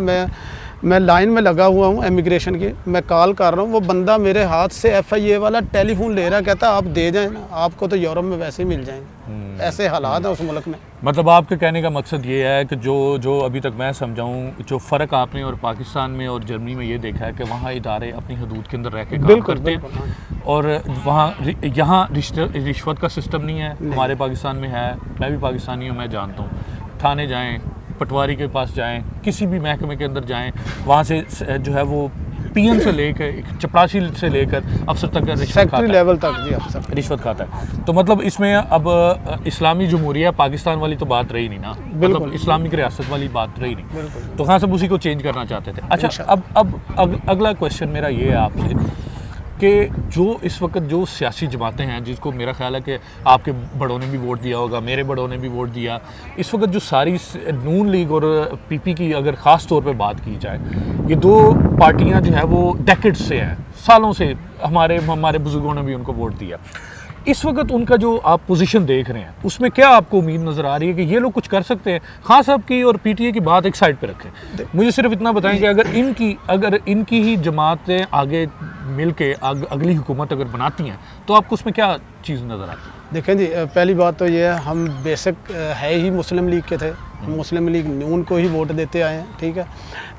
मैं लाइन में लगा हुआ हूँ इमिग्रेशन की, मैं कॉल कर रहा हूँ, वो बंदा मेरे हाथ से FIA वाला टेलीफोन ले रहा, कहता आप दे जाएं ना, आपको तो यूरोप में वैसे ही मिल जाएंगे। ऐसे हालात है उस मुल्क में। मतलब आपके कहने का मकसद ये है कि जो अभी तक मैं समझाऊँ, जो फ़र्क आपने और पाकिस्तान में और जर्मनी में ये देखा है कि वहाँ इदारे अपनी हदूद के अंदर रह के काम बिल्कुल, करते बिल्कुल, हैं और यहाँ रिश्वत का सिस्टम नहीं है। हमारे पाकिस्तान में है, मैं भी पाकिस्तानी हूँ, मैं जानता हूँ। थाने जाएँ, पटवारी के पास जाएं, किसी भी महकमे के अंदर जाएं, वहाँ से जो है वो PM से लेकर चपरासी से लेकर अफसर तक रिश्वत खाता सेक्रेटरी है, लेवल तक जी अफसर रिश्वत खाता है। तो मतलब इसमें अब इस्लामी जमहूरिया पाकिस्तान वाली तो बात रही नहीं ना, मतलब इस्लामिक रियासत वाली बात रही नहीं। तो खान साहब उसी को चेंज करना चाहते थे। अच्छा, अब अगला क्वेश्चन मेरा ये है आपसे कि जो इस वक्त जो सियासी जमातें हैं, जिसको मेरा ख्याल है कि आपके बड़ों ने भी वोट दिया होगा, मेरे बड़ों ने भी वोट दिया, इस वक्त जो सारी नून लीग और PP की अगर ख़ास तौर पे बात की जाए, ये दो पार्टियां जो है वो डेकेड्स से हैं, सालों से, हमारे बुजुर्गों ने भी उनको वोट दिया। इस वक्त उनका जो आप पोजीशन देख रहे हैं, उसमें क्या आपको उम्मीद नज़र आ रही है कि ये लोग कुछ कर सकते हैं? खान साहब की और PTA की बात एक साइड पे रखें, मुझे सिर्फ इतना बताएं कि अगर इनकी ही जमातें आगे मिल के अगली हुकूमत अगर बनाती हैं तो आपको उसमें क्या चीज़ नज़र आती है? देखें जी, पहली बात तो ये है, हम बेसिक है ही मुस्लिम लीग के थे, मुस्लिम लीग नून को ही वोट देते आए हैं। ठीक है,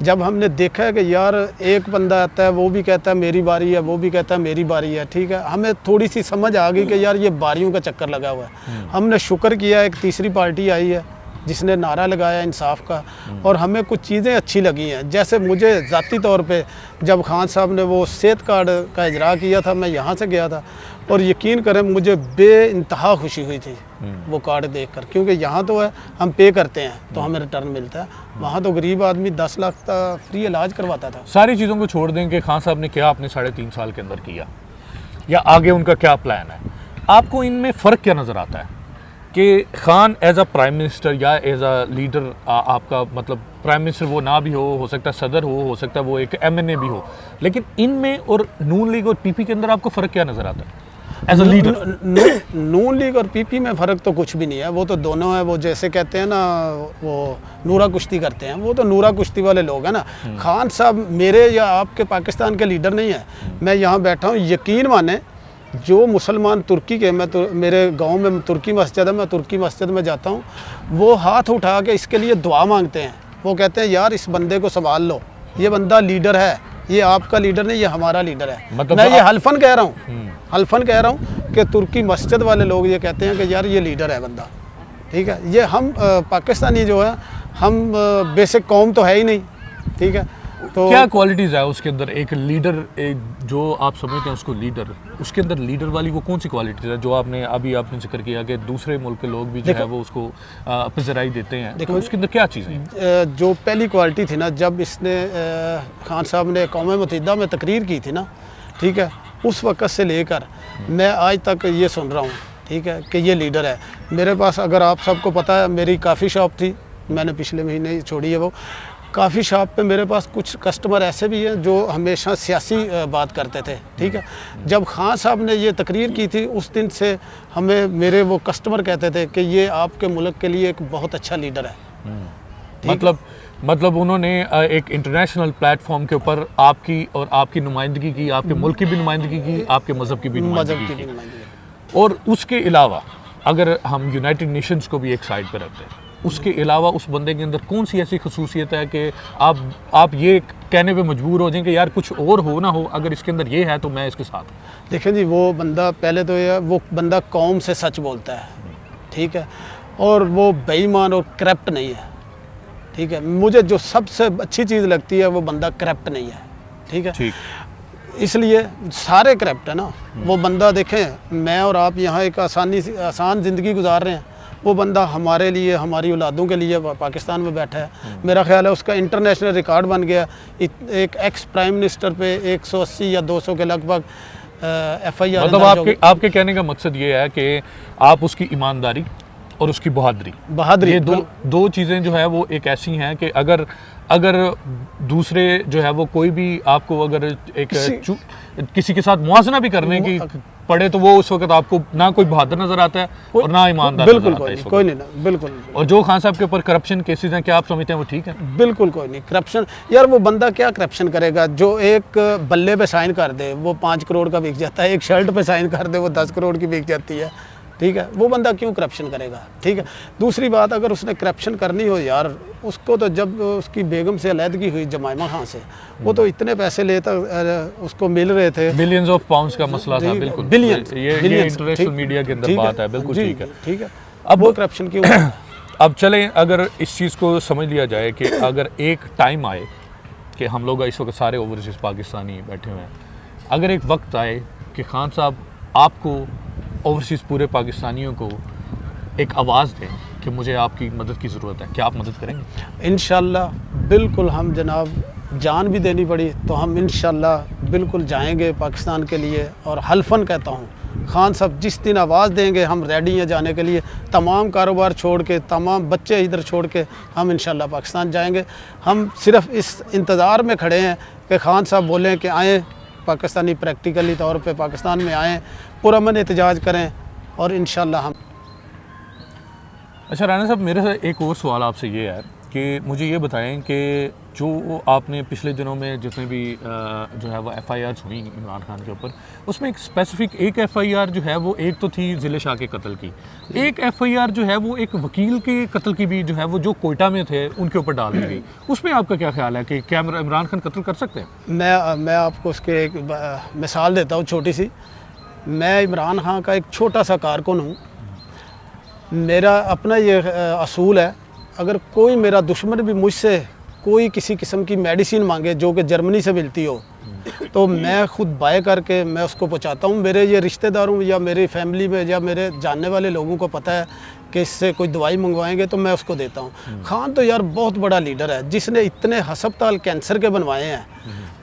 जब हमने देखा है कि यार एक बंदा आता है, वो भी कहता है मेरी बारी है, वो भी कहता है मेरी बारी है, ठीक है, हमें थोड़ी सी समझ आ गई कि यार ये बारियों का चक्कर लगा हुआ है। हमने शुक्र किया एक तीसरी पार्टी आई है जिसने नारा लगाया इंसाफ का, और हमें कुछ चीज़ें अच्छी लगी हैं। जैसे मुझे ज़ाती तौर पे जब खान साहब ने वो सेहत कार्ड का इजरा किया था, मैं यहाँ से गया था और यकीन करें मुझे बेइंतहा खुशी हुई थी वो कार्ड देखकर, क्योंकि यहाँ तो है हम पे करते हैं तो हमें रिटर्न मिलता है, वहाँ तो गरीब आदमी 10 लाख का फ्री इलाज करवाता था। सारी चीज़ों को छोड़ दें कि खान साहब ने क्या अपने 3.5 साल के अंदर किया या आगे उनका क्या प्लान है, आपको इनमें फ़र्क क्या नज़र आता है कि Khan as a prime minister या एज अ लीडर, आपका मतलब प्राइम मिनिस्टर वो ना भी हो सकता है सदर हो सकता है वो एक MNA भी हो, लेकिन इनमें और नून लीग और PP के अंदर आपको फ़र्क क्या नज़र आता है as a leader? Noon League और PP में फ़र्क तो कुछ भी नहीं है, वो तो दोनों है, वो जैसे कहते हैं ना वो नूरा कुश्ती करते हैं, वो तो नूरा कुश्ती वाले लोग हैं ना। खान साहब मेरे या आपके पाकिस्तान के लीडर नहीं है। मैं यहाँ बैठा हूँ, यकीन माने जो मुसलमान तुर्की के, मेरे गांव में तुर्की मस्जिद है, मैं तुर्की मस्जिद में जाता हूँ, वो हाथ उठा के इसके लिए दुआ मांगते हैं। वो कहते हैं यार इस बंदे को संभाल लो, ये बंदा लीडर है, ये आपका लीडर नहीं, ये हमारा लीडर है। मतलब मैं ये हल्फन कह रहा हूँ, हल्फन कह रहा हूँ कि तुर्की मस्जिद वाले लोग ये कहते हैं कि यार ये लीडर है बंदा। ठीक है, ये हम पाकिस्तानी जो है, हम बेसिक कौम तो है ही नहीं। ठीक है, तो क्या क्वालिटीज़ है उसके अंदर एक लीडर, जो आप समझते हैं उसको लीडर, उसके अंदर लीडर वाली वो कौन सी क्वालिटीज़ है जो आपने जिक्र किया कि दूसरे मुल्क के लोग भी जो है वो उसको पजराई देते हैं, तो उसके अंदर क्या चीज़ें हैं? जो पहली क्वालिटी थी ना, जब इसने खान साहब ने कौम मुत्तहिदा में तकरीर की थी ना, ठीक है, उस वक़्त से लेकर मैं आज तक ये सुन रहा हूँ, ठीक है, कि ये लीडर है। मेरे पास, अगर आप सबको पता है, मेरी काफ़ी शॉप थी, मैंने पिछले महीने छोड़ी है वो काफ़ी शॉप पे। मेरे पास कुछ कस्टमर ऐसे भी हैं जो हमेशा सियासी बात करते थे। ठीक है, जब खान साहब ने ये तकरीर की थी उस दिन से हमें मेरे वो कस्टमर कहते थे कि ये आपके मुल्क के लिए एक बहुत अच्छा लीडर है। मतलब उन्होंने एक इंटरनेशनल प्लेटफॉर्म के ऊपर आपकी और आपकी नुमाइंदगी की, आपके मुल्क की भी नुमाइंदगी की, आपके मज़हब की भी नुमाइंदगी की। और उसके अलावा अगर हम यूनाइटेड नेशंस को भी एक साइड पर रखते हैं, उसके अलावा उस बंदे के अंदर कौन सी ऐसी खसूसियत है कि आप ये कहने पे मजबूर हो जाएं कि यार कुछ और हो ना हो, अगर इसके अंदर ये है तो मैं इसके साथ हूँ? देखें जी, वो बंदा पहले तो ये, वो बंदा कौम से सच बोलता है। ठीक है, और वो बेईमान और करप्ट नहीं है। ठीक है, मुझे जो सबसे अच्छी चीज़ लगती है वो बंदा करप्ट नहीं है। ठीक है, ठीक, इसलिए सारे करप्ट है ना। वो बंदा देखें, मैं और आप यहाँ एक आसान ज़िंदगी गुजार रहे हैं, वो बंदा हमारे लिए, हमारी औलादों के लिए पाकिस्तान में बैठा है। मेरा ख्याल है उसका इंटरनेशनल रिकॉर्ड बन गया। एक एक्स प्राइम मिनिस्टर पे 180 या 200 के लगभग FIR। मतलब आपके कहने का मकसद ये है कि आप उसकी ईमानदारी और उसकी बहादुरी, ये दो चीज़ें जो है वो एक ऐसी हैं कि अगर दूसरे जो है वो कोई भी आपको अगर किसी के साथ मुआवजा भी करने की पड़े तो वो उस वक्त आपको ना कोई बहादुर नजर आता है और ना ईमानदार। बिल्कुल कोई नहीं ना, बिल्कुल। और जो खान साहब के ऊपर करप्शन केसेस हैं, क्या आप समझते हैं वो ठीक है? बिल्कुल कोई नहीं। करप्शन यार, वो बंदा क्या करप्शन करेगा? जो एक बल्ले पे साइन कर दे वो 5 करोड़ का बिक जाता है, एक शर्ट पे साइन कर दे वो 10 करोड़ की बिक जाती है। ठीक है, वो बंदा क्यों करप्शन करेगा? ठीक है। दूसरी बात, अगर उसने करप्शन करनी हो यार, उसको तो जब उसकी बेगम से अलहदगी हुई जमाइमा खान से, वो तो इतने पैसे लेता उसको मिल रहे थे, बिलियंस ऑफ पाउंड्स का मसला था। बिल्कुल बिलियंस, ये इंटरनेशनल मीडिया के अंदर बात है। बिल्कुल ठीक है, ठीक है। अब वो करप्शन क्यों? अब चलें, अगर इस चीज़ को समझ लिया जाए कि अगर एक टाइम आए कि हम लोग इस वक्त सारे ओवरसीज़ पाकिस्तानी बैठे हुए हैं, अगर एक वक्त आए कि खान साहब आपको ओवरसीज़ पूरे पाकिस्तानियों को एक आवाज़ दें कि मुझे आपकी मदद की ज़रूरत है, क्या आप मदद करेंगे? इंशाल्लाह बिल्कुल। हम जनाब जान भी देनी पड़ी तो हम इंशाल्लाह बिल्कुल जाएंगे पाकिस्तान के लिए। और हल्फन कहता हूँ, खान साहब जिस दिन आवाज़ देंगे हम रेडी हैं जाने के लिए। तमाम कारोबार छोड़ के, तमाम बच्चे इधर छोड़ के हम इंशाल्लाह पाकिस्तान जाएंगे। हम सिर्फ इस इंतज़ार में खड़े हैं कि खान साहब बोलें कि आएँ पाकिस्तानी, प्रैक्टिकली तौर पे पाकिस्तान में आएँ, पुरअमन एहतजाज करें और इंशाल्लाह हम। अच्छा राना साहब, मेरे से एक और सवाल आपसे ये है कि मुझे ये बताएं कि जो आपने पिछले दिनों में जितने भी जो है वो FIRs हुई इमरान खान के ऊपर, उसमें एक स्पेसिफिक एक FIR जो है वो एक तो थी ज़िले शाह के कत्ल की, एक FIR जो है वो एक वकील के कत्ल की भी जो है वो जो कोयटा में थे उनके ऊपर डाल दी गई। उसमें आपका क्या ख्याल है कि क्या इमरान खान कत्ल कर सकते हैं? मैं आपको उसके एक मिसाल देता हूँ छोटी सी। मैं इमरान खान का एक छोटा सा कारकुन हूँ। मेरा अपना ये असूल है, अगर कोई मेरा दुश्मन भी मुझसे कोई किसी किस्म की मेडिसिन मांगे जो कि जर्मनी से मिलती हो, तो मैं खुद बाय करके मैं उसको पहुंचाता हूं। मेरे ये रिश्तेदारों या मेरी फैमिली में या मेरे जानने वाले लोगों को पता है कि इससे कोई दवाई मंगवाएंगे तो मैं उसको देता हूं। खान तो यार बहुत बड़ा लीडर है, जिसने इतने हस्पताल कैंसर के बनवाए हैं,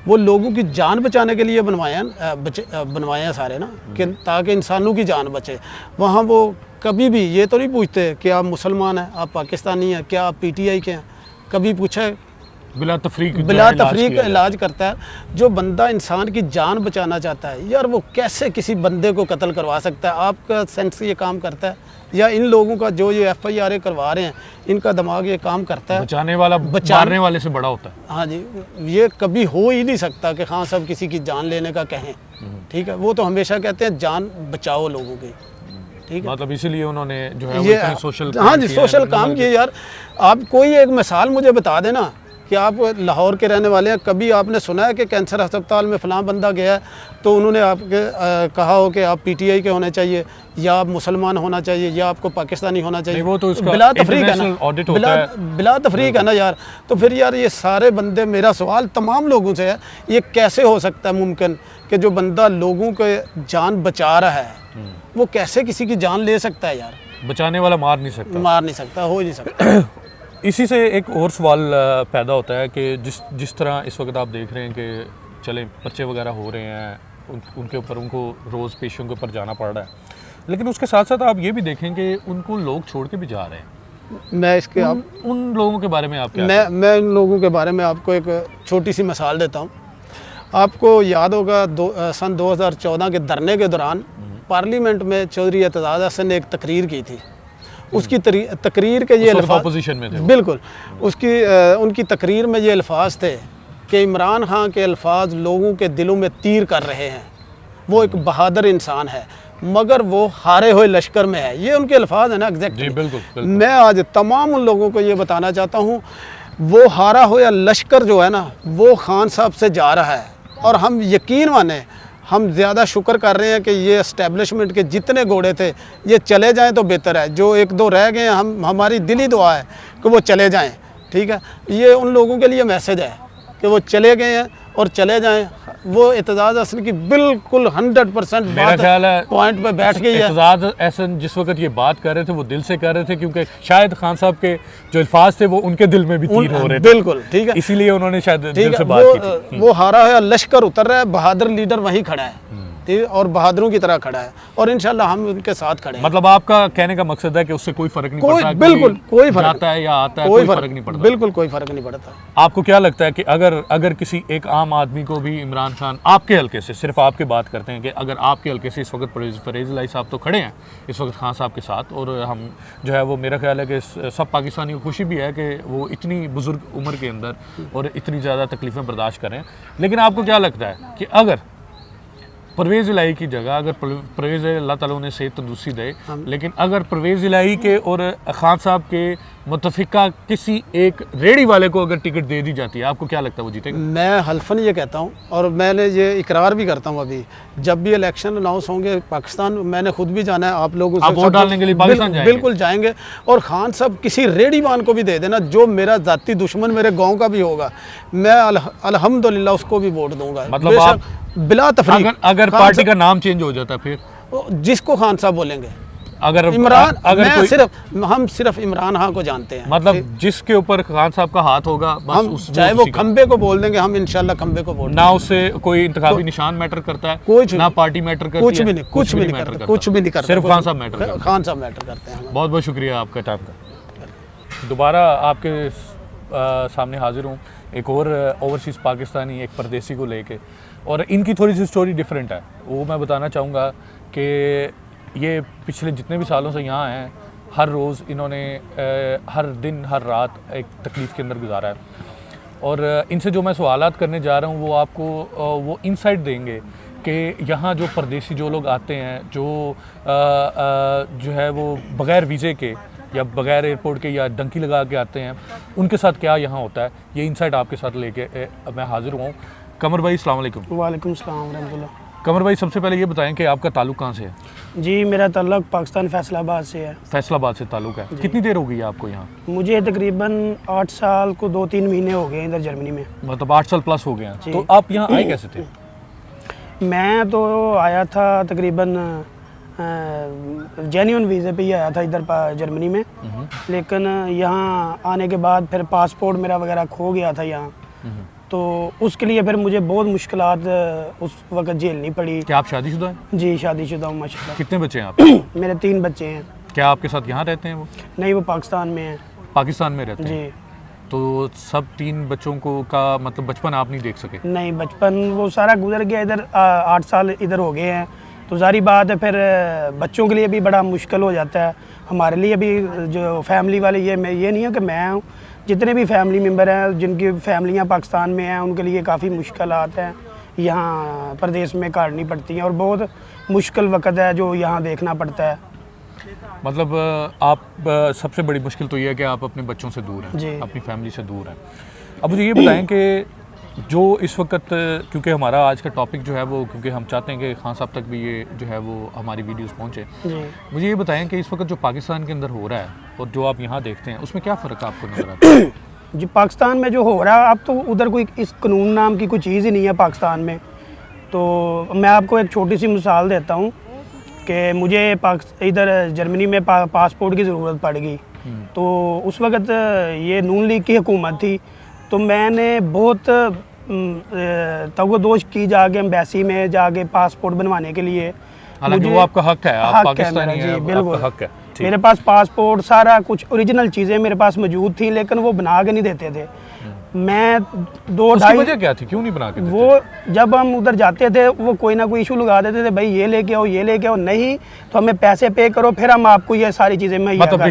वो लोगों की जान बचाने के लिए बनवाए हैं सारे ना, कि ताकि इंसानों की जान बचे। वहाँ वो कभी भी ये तो नहीं पूछते कि आप मुसलमान हैं, आप पाकिस्तानी हैं, क्या आप PTI के हैं। कभी पूछा है? बिला तफरीक इलाज करता है। जो बंदा इंसान की जान बचाना चाहता है यार, वो कैसे किसी बंदे को कत्ल करवा सकता है? आपका सेंस ये काम करता है? या इन लोगों का जो ये FIR करवा रहे हैं, इनका दिमाग ये काम करता है? बचाने वाला मारने वाले से बड़ा होता है। हाँ जी, ये कभी हो ही नहीं सकता कि खान साहब किसी की जान लेने का कहें। ठीक है, वो तो हमेशा कहते हैं जान बचाओ लोगों की। ठीक है, मतलब इसीलिए उन्होंने जो है ये वो सोशल, हाँ जी, सोशल काम किए यार। आप कोई एक मिसाल मुझे बता देना कि आप लाहौर के रहने वाले हैं, कभी आपने सुना है कि कैंसर अस्पताल में फ़लाँ बंदा गया है तो उन्होंने आपके कहा हो कि आप PTI के होने चाहिए या आप मुसलमान होना चाहिए या आपको पाकिस्तानी होना चाहिए? वो तो इसका बिला तफरीक है ना, ऑडिट होता है। बिला तफरीक है ना यार। तो फिर यार ये सारे बंदे, मेरा सवाल तमाम लोगों से है, ये कैसे हो सकता है मुमकिन कि जो बंदा लोगों के जान बचा रहा है वो कैसे किसी की जान ले सकता है? यार बचाने वाला मार नहीं सकता, हो ही नहीं सकता। इसी से एक और सवाल पैदा होता है कि जिस तरह इस वक्त आप देख रहे हैं कि चले बच्चे वगैरह हो रहे हैं, उनके ऊपर उनको रोज़ पेशियों के ऊपर जाना पड़ रहा है, लेकिन उसके साथ साथ आप ये भी देखें कि उनको लोग छोड़ के भी जा रहे हैं। मैं इसके उन लोगों के बारे में आप क्या? मैं इन लोगों के बारे में आपको एक छोटी सी मिसाल देता हूँ। आपको याद होगा सन 2014 के धरने के दौरान पार्लियामेंट में चौधरी एतजाज़ हसन ने एक तकरीर की थी। उसकी तकरीर के ये अल्फाज, अपोजिशन में थे बिल्कुल, उनकी तकरीर में ये अल्फाज थे कि इमरान खान के अल्फाज लोगों के दिलों में तीर कर रहे हैं, वो एक बहादुर इंसान है मगर वो हारे हुए लश्कर में है। ये उनके अल्फाज है ना, एग्जैक्टली। बिल्कुल। मैं आज तमाम उन लोगों को ये बताना चाहता हूँ, वो हारा हुआ लश्कर जो है ना, वो खान साहब से जा रहा है। और हम यकीन माने, हम ज़्यादा शुक्र कर रहे हैं कि ये इस्टेब्लिशमेंट के जितने घोड़े थे ये चले जाएं तो बेहतर है। जो एक दो रह गए, हमारी दिली दुआ है कि वो चले जाएं। ठीक है, ये उन लोगों के लिए मैसेज है कि वो चले गए हैं और चले जाएं, वो एतजाज़ हसन की बिल्कुल 100% मेरा ख्याल है पॉइंट पे बैठ गई है। एतजाज़ हसन जिस वक्त ये बात कर रहे थे वो दिल से कर रहे थे, क्योंकि शायद खान साहब के जो अल्फाज थे वो उनके दिल में भी तीर हो रहे थे। बिल्कुल ठीक है, इसीलिए उन्होंने शायद ठीक दिल है। से बात की थी। वो हारा है, लश्कर उतर रहा है, बहादुर लीडर वहीं खड़ा है, ठीक है, और बहादुरों की तरह खड़ा है, और इंशाल्लाह हम उनके साथ खड़े हैं। मतलब आपका कहने का मकसद है कि उससे कोई फर्क नहीं कोई पड़ता, बिल्कुल कोई फर्क जाता है या आता है, कोई फर्क नहीं पड़ता। बिल्कुल कोई फर्क नहीं पड़ता। आपको क्या लगता है कि अगर किसी एक आम आदमी को भी इमरान खान आपके हल्के से, सिर्फ आपकी बात करते हैं कि अगर आपके हल्के से इस वक्त परवेज़ इलाही साहब तो खड़े हैं इस वक्त खान साहब के साथ, और हम जो है वो मेरा ख्याल है कि सब पाकिस्तानी को खुशी भी है कि वो इतनी बुजुर्ग उम्र के अंदर और इतनी ज़्यादा तकलीफ़ें बर्दाश्त करें, लेकिन आपको क्या लगता है कि अगर परवेज़ इलाही की जगह, अगर परवेज़ अल्लाह ताला उन्हें सेहत तंदुरुस्ती दे, लेकिन अगर परवेज़ इलाही के और खान साहब के मुतफिका किसी एक रेडी वाले को अगर टिकट दे दी जाती है, आपको क्या लगता है वो जीतेगा? मैं हल्फन ये कहता हूँ, और मैंने ये इकरार भी करता हूँ, अभी जब भी इलेक्शन अनाउंस होंगे पाकिस्तान, मैंने खुद भी जाना है, आप लोगों से वोट डालने के लिए पाकिस्तान जाएंगे? बिल्कुल जाएंगे, और खान साहब किसी रेडी वान को भी दे देना, जो मेरा जाती दुश्मन मेरे गाँव का भी होगा, मैं अल्हम्दुलिल्लाह उसको भी वोट दूंगा। मतलब आप बिला तफरीक अगर पार्टी का नाम चेंज हो जाता है फिर जिसको खान साहब बोलेंगे, अगर इमरान, अगर मैं हम सिर्फ इमरान खान को जानते हैं, मतलब जिसके ऊपर खान साहब का हाथ होगा बस हम चाहे वो खंबे को बोल देंगे, हम इंशाल्लाह खंबे को वोट ना, उससे कोई इंतखाबी निशान मैटर करता है, कुछ ना पार्टी मैटर करती है, कुछ भी नहीं, कुछ भी नहीं करता, कुछ भी नहीं करता, सिर्फ खान साहब मैटर करते हैं। खान साहब मैटर करते हैं। बहुत बहुत शुक्रिया आपका टाइम का। दोबारा आपके सामने हाजिर हूँ एक और ओवरसीज़ पाकिस्तानी, एक परदेसी को लेके, और इनकी थोड़ी सी स्टोरी डिफरेंट है। वो मैं बताना चाहूँगा कि ये पिछले जितने भी सालों से यहाँ हैं, हर रोज़ इन्होंने हर दिन हर रात एक तकलीफ़ के अंदर गुजारा है, और इनसे जो मैं सवालात करने जा रहा हूँ वो आपको वो इंसाइट देंगे कि यहाँ जो परदेसी जो लोग आते हैं, जो है वो बग़ैर वीज़े के या बग़ैर एयरपोर्ट के या डंकी लगा के आते हैं, उनके साथ क्या यहाँ होता है, ये इंसाइट आपके साथ लेके मैं हाज़िर हुआ हूँ। कमर भाई अस्सलाम वालेकुम। वालेकुम सलाम रहमतुल्लाह। कमर भाई, सबसे पहले ये बताएं कि आपका ताल्लुक़ कहाँ से है? जी, मेरा ताल्लुक़ पाकिस्तान फैसलाबाद से है। फैसलाबाद से ताल्लुक़ है। कितनी देर हो गई है आपको यहाँ? मुझे तकरीबन 8 साल को 2-3 महीने हो गए इधर जर्मनी में। मतलब 8 साल प्लस हो गए हैं। तो आप यहाँ आए कैसे थे? मैं तो आया था तकरीबन जेन्युइन वीज़े पे ही आया था इधर जर्मनी में, लेकिन यहाँ आने के बाद फिर पासपोर्ट मेरा वगैरह खो गया था यहाँ, तो उसके लिए फिर मुझे बहुत मुश्किलात उस वक्त झेलनी पड़ी। क्या आप शादीशुदा हैं? जी, शादीशुदा हूँ माशाल्लाह। कितने बच्चे हैं आप? मेरे 3 बच्चे हैं। क्या आपके साथ यहाँ रहते हैं वो? नहीं, वो पाकिस्तान में हैं। पाकिस्तान में रहते हैं? जी। तो सब 3 बच्चों को का मतलब बचपन आप नहीं देख सके? नहीं, बचपन वो सारा गुजर गया। इधर 8 साल इधर हो गए हैं, तो जारी बात है फिर बच्चों के लिए भी बड़ा मुश्किल हो जाता है। हमारे लिए भी जो फैमिली वाले, ये नहीं है कि मैं हूँ, जितने भी फैमिली मेम्बर हैं जिनकी फैमिलियाँ पाकिस्तान में हैं, उनके लिए काफ़ी मुश्किलात हैं, यहाँ प्रदेश में काटनी पड़ती हैं, और बहुत मुश्किल वक्त है जो यहाँ देखना पड़ता है। मतलब आप सबसे बड़ी मुश्किल तो ये है कि आप अपने बच्चों से दूर हैं, अपनी फैमिली से दूर हैं। अब मुझे ये बताएं कि जो इस वक्त, क्योंकि हमारा आज का टॉपिक जो है वो, क्योंकि हम चाहते हैं कि खान साहब तक भी ये जो है वो हमारी वीडियोस पहुंचे, मुझे ये बताएं कि इस वक्त जो पाकिस्तान के अंदर हो रहा है और जो आप यहाँ देखते हैं, उसमें क्या फ़र्क आपको नज़र आता है? जी, पाकिस्तान में जो हो रहा है अब तो उधर कोई इस कानून नाम की कोई चीज़ ही नहीं है पाकिस्तान में। तो मैं आपको एक छोटी सी मिसाल देता हूँ कि मुझे इधर जर्मनी में पासपोर्ट की ज़रूरत पड़ गई, तो उस वक्त ये नून लीग की हुकूमत थी, तो मैंने बहुत तवज्जो की जाके एम्बेसी में जाके पासपोर्ट बनवाने के लिए। हालांकि वो आपका हक है, आप पाकिस्तानी हैं, आपका हक है। मेरे पास पासपोर्ट सारा कुछ ओरिजिनल चीज़ें मेरे पास मौजूद थी, लेकिन वो बना के नहीं देते थे। मैं 2-2.5 वजह क्या थी, क्यों नहीं बना के देते? वो जब हम उधर जाते थे वो कोई ना कोई इशू लगा देते थे, भाई ये लेके आओ, ये लेके आओ, नहीं तो हमें पैसे पे करो, फिर हम आपको ये सारी चीज़ें मतलब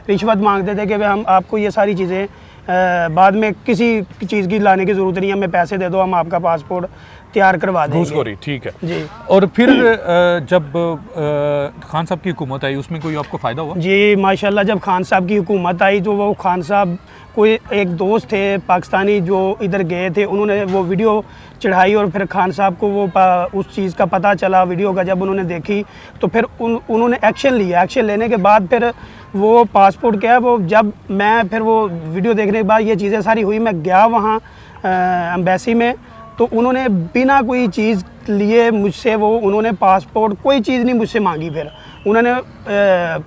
रिश्वत मांगते थे कि भाई हम आपको ये सारी चीज़ें बाद में किसी चीज़ की लाने की ज़रूरत नहीं है, हमें पैसे दे दो, हम आपका पासपोर्ट तैयार करवा देंगे। घूसखोरी, ठीक है जी। और फिर जब खान साहब की हुकूमत आई, उसमें कोई आपको फ़ायदा हुआ? जी माशाल्लाह, जब खान साहब की हुकूमत आई तो वो खान साहब, कोई एक दोस्त थे पाकिस्तानी जो इधर गए थे, उन्होंने वो वीडियो चढ़ाई और फिर खान साहब को वो उस चीज़ का पता चला वीडियो का, जब उन्होंने देखी तो फिर उन्होंने एक्शन लिया। एक्शन लेने के बाद फिर वो पासपोर्ट क्या है वो, जब मैं फिर वो वीडियो देखने के बाद ये चीज़ें सारी हुई, मैं गया वहाँ एम्बेसी में, तो उन्होंने बिना कोई चीज़ लिए मुझसे वो उन्होंने पासपोर्ट कोई चीज़ नहीं मुझसे मांगी, फिर उन्होंने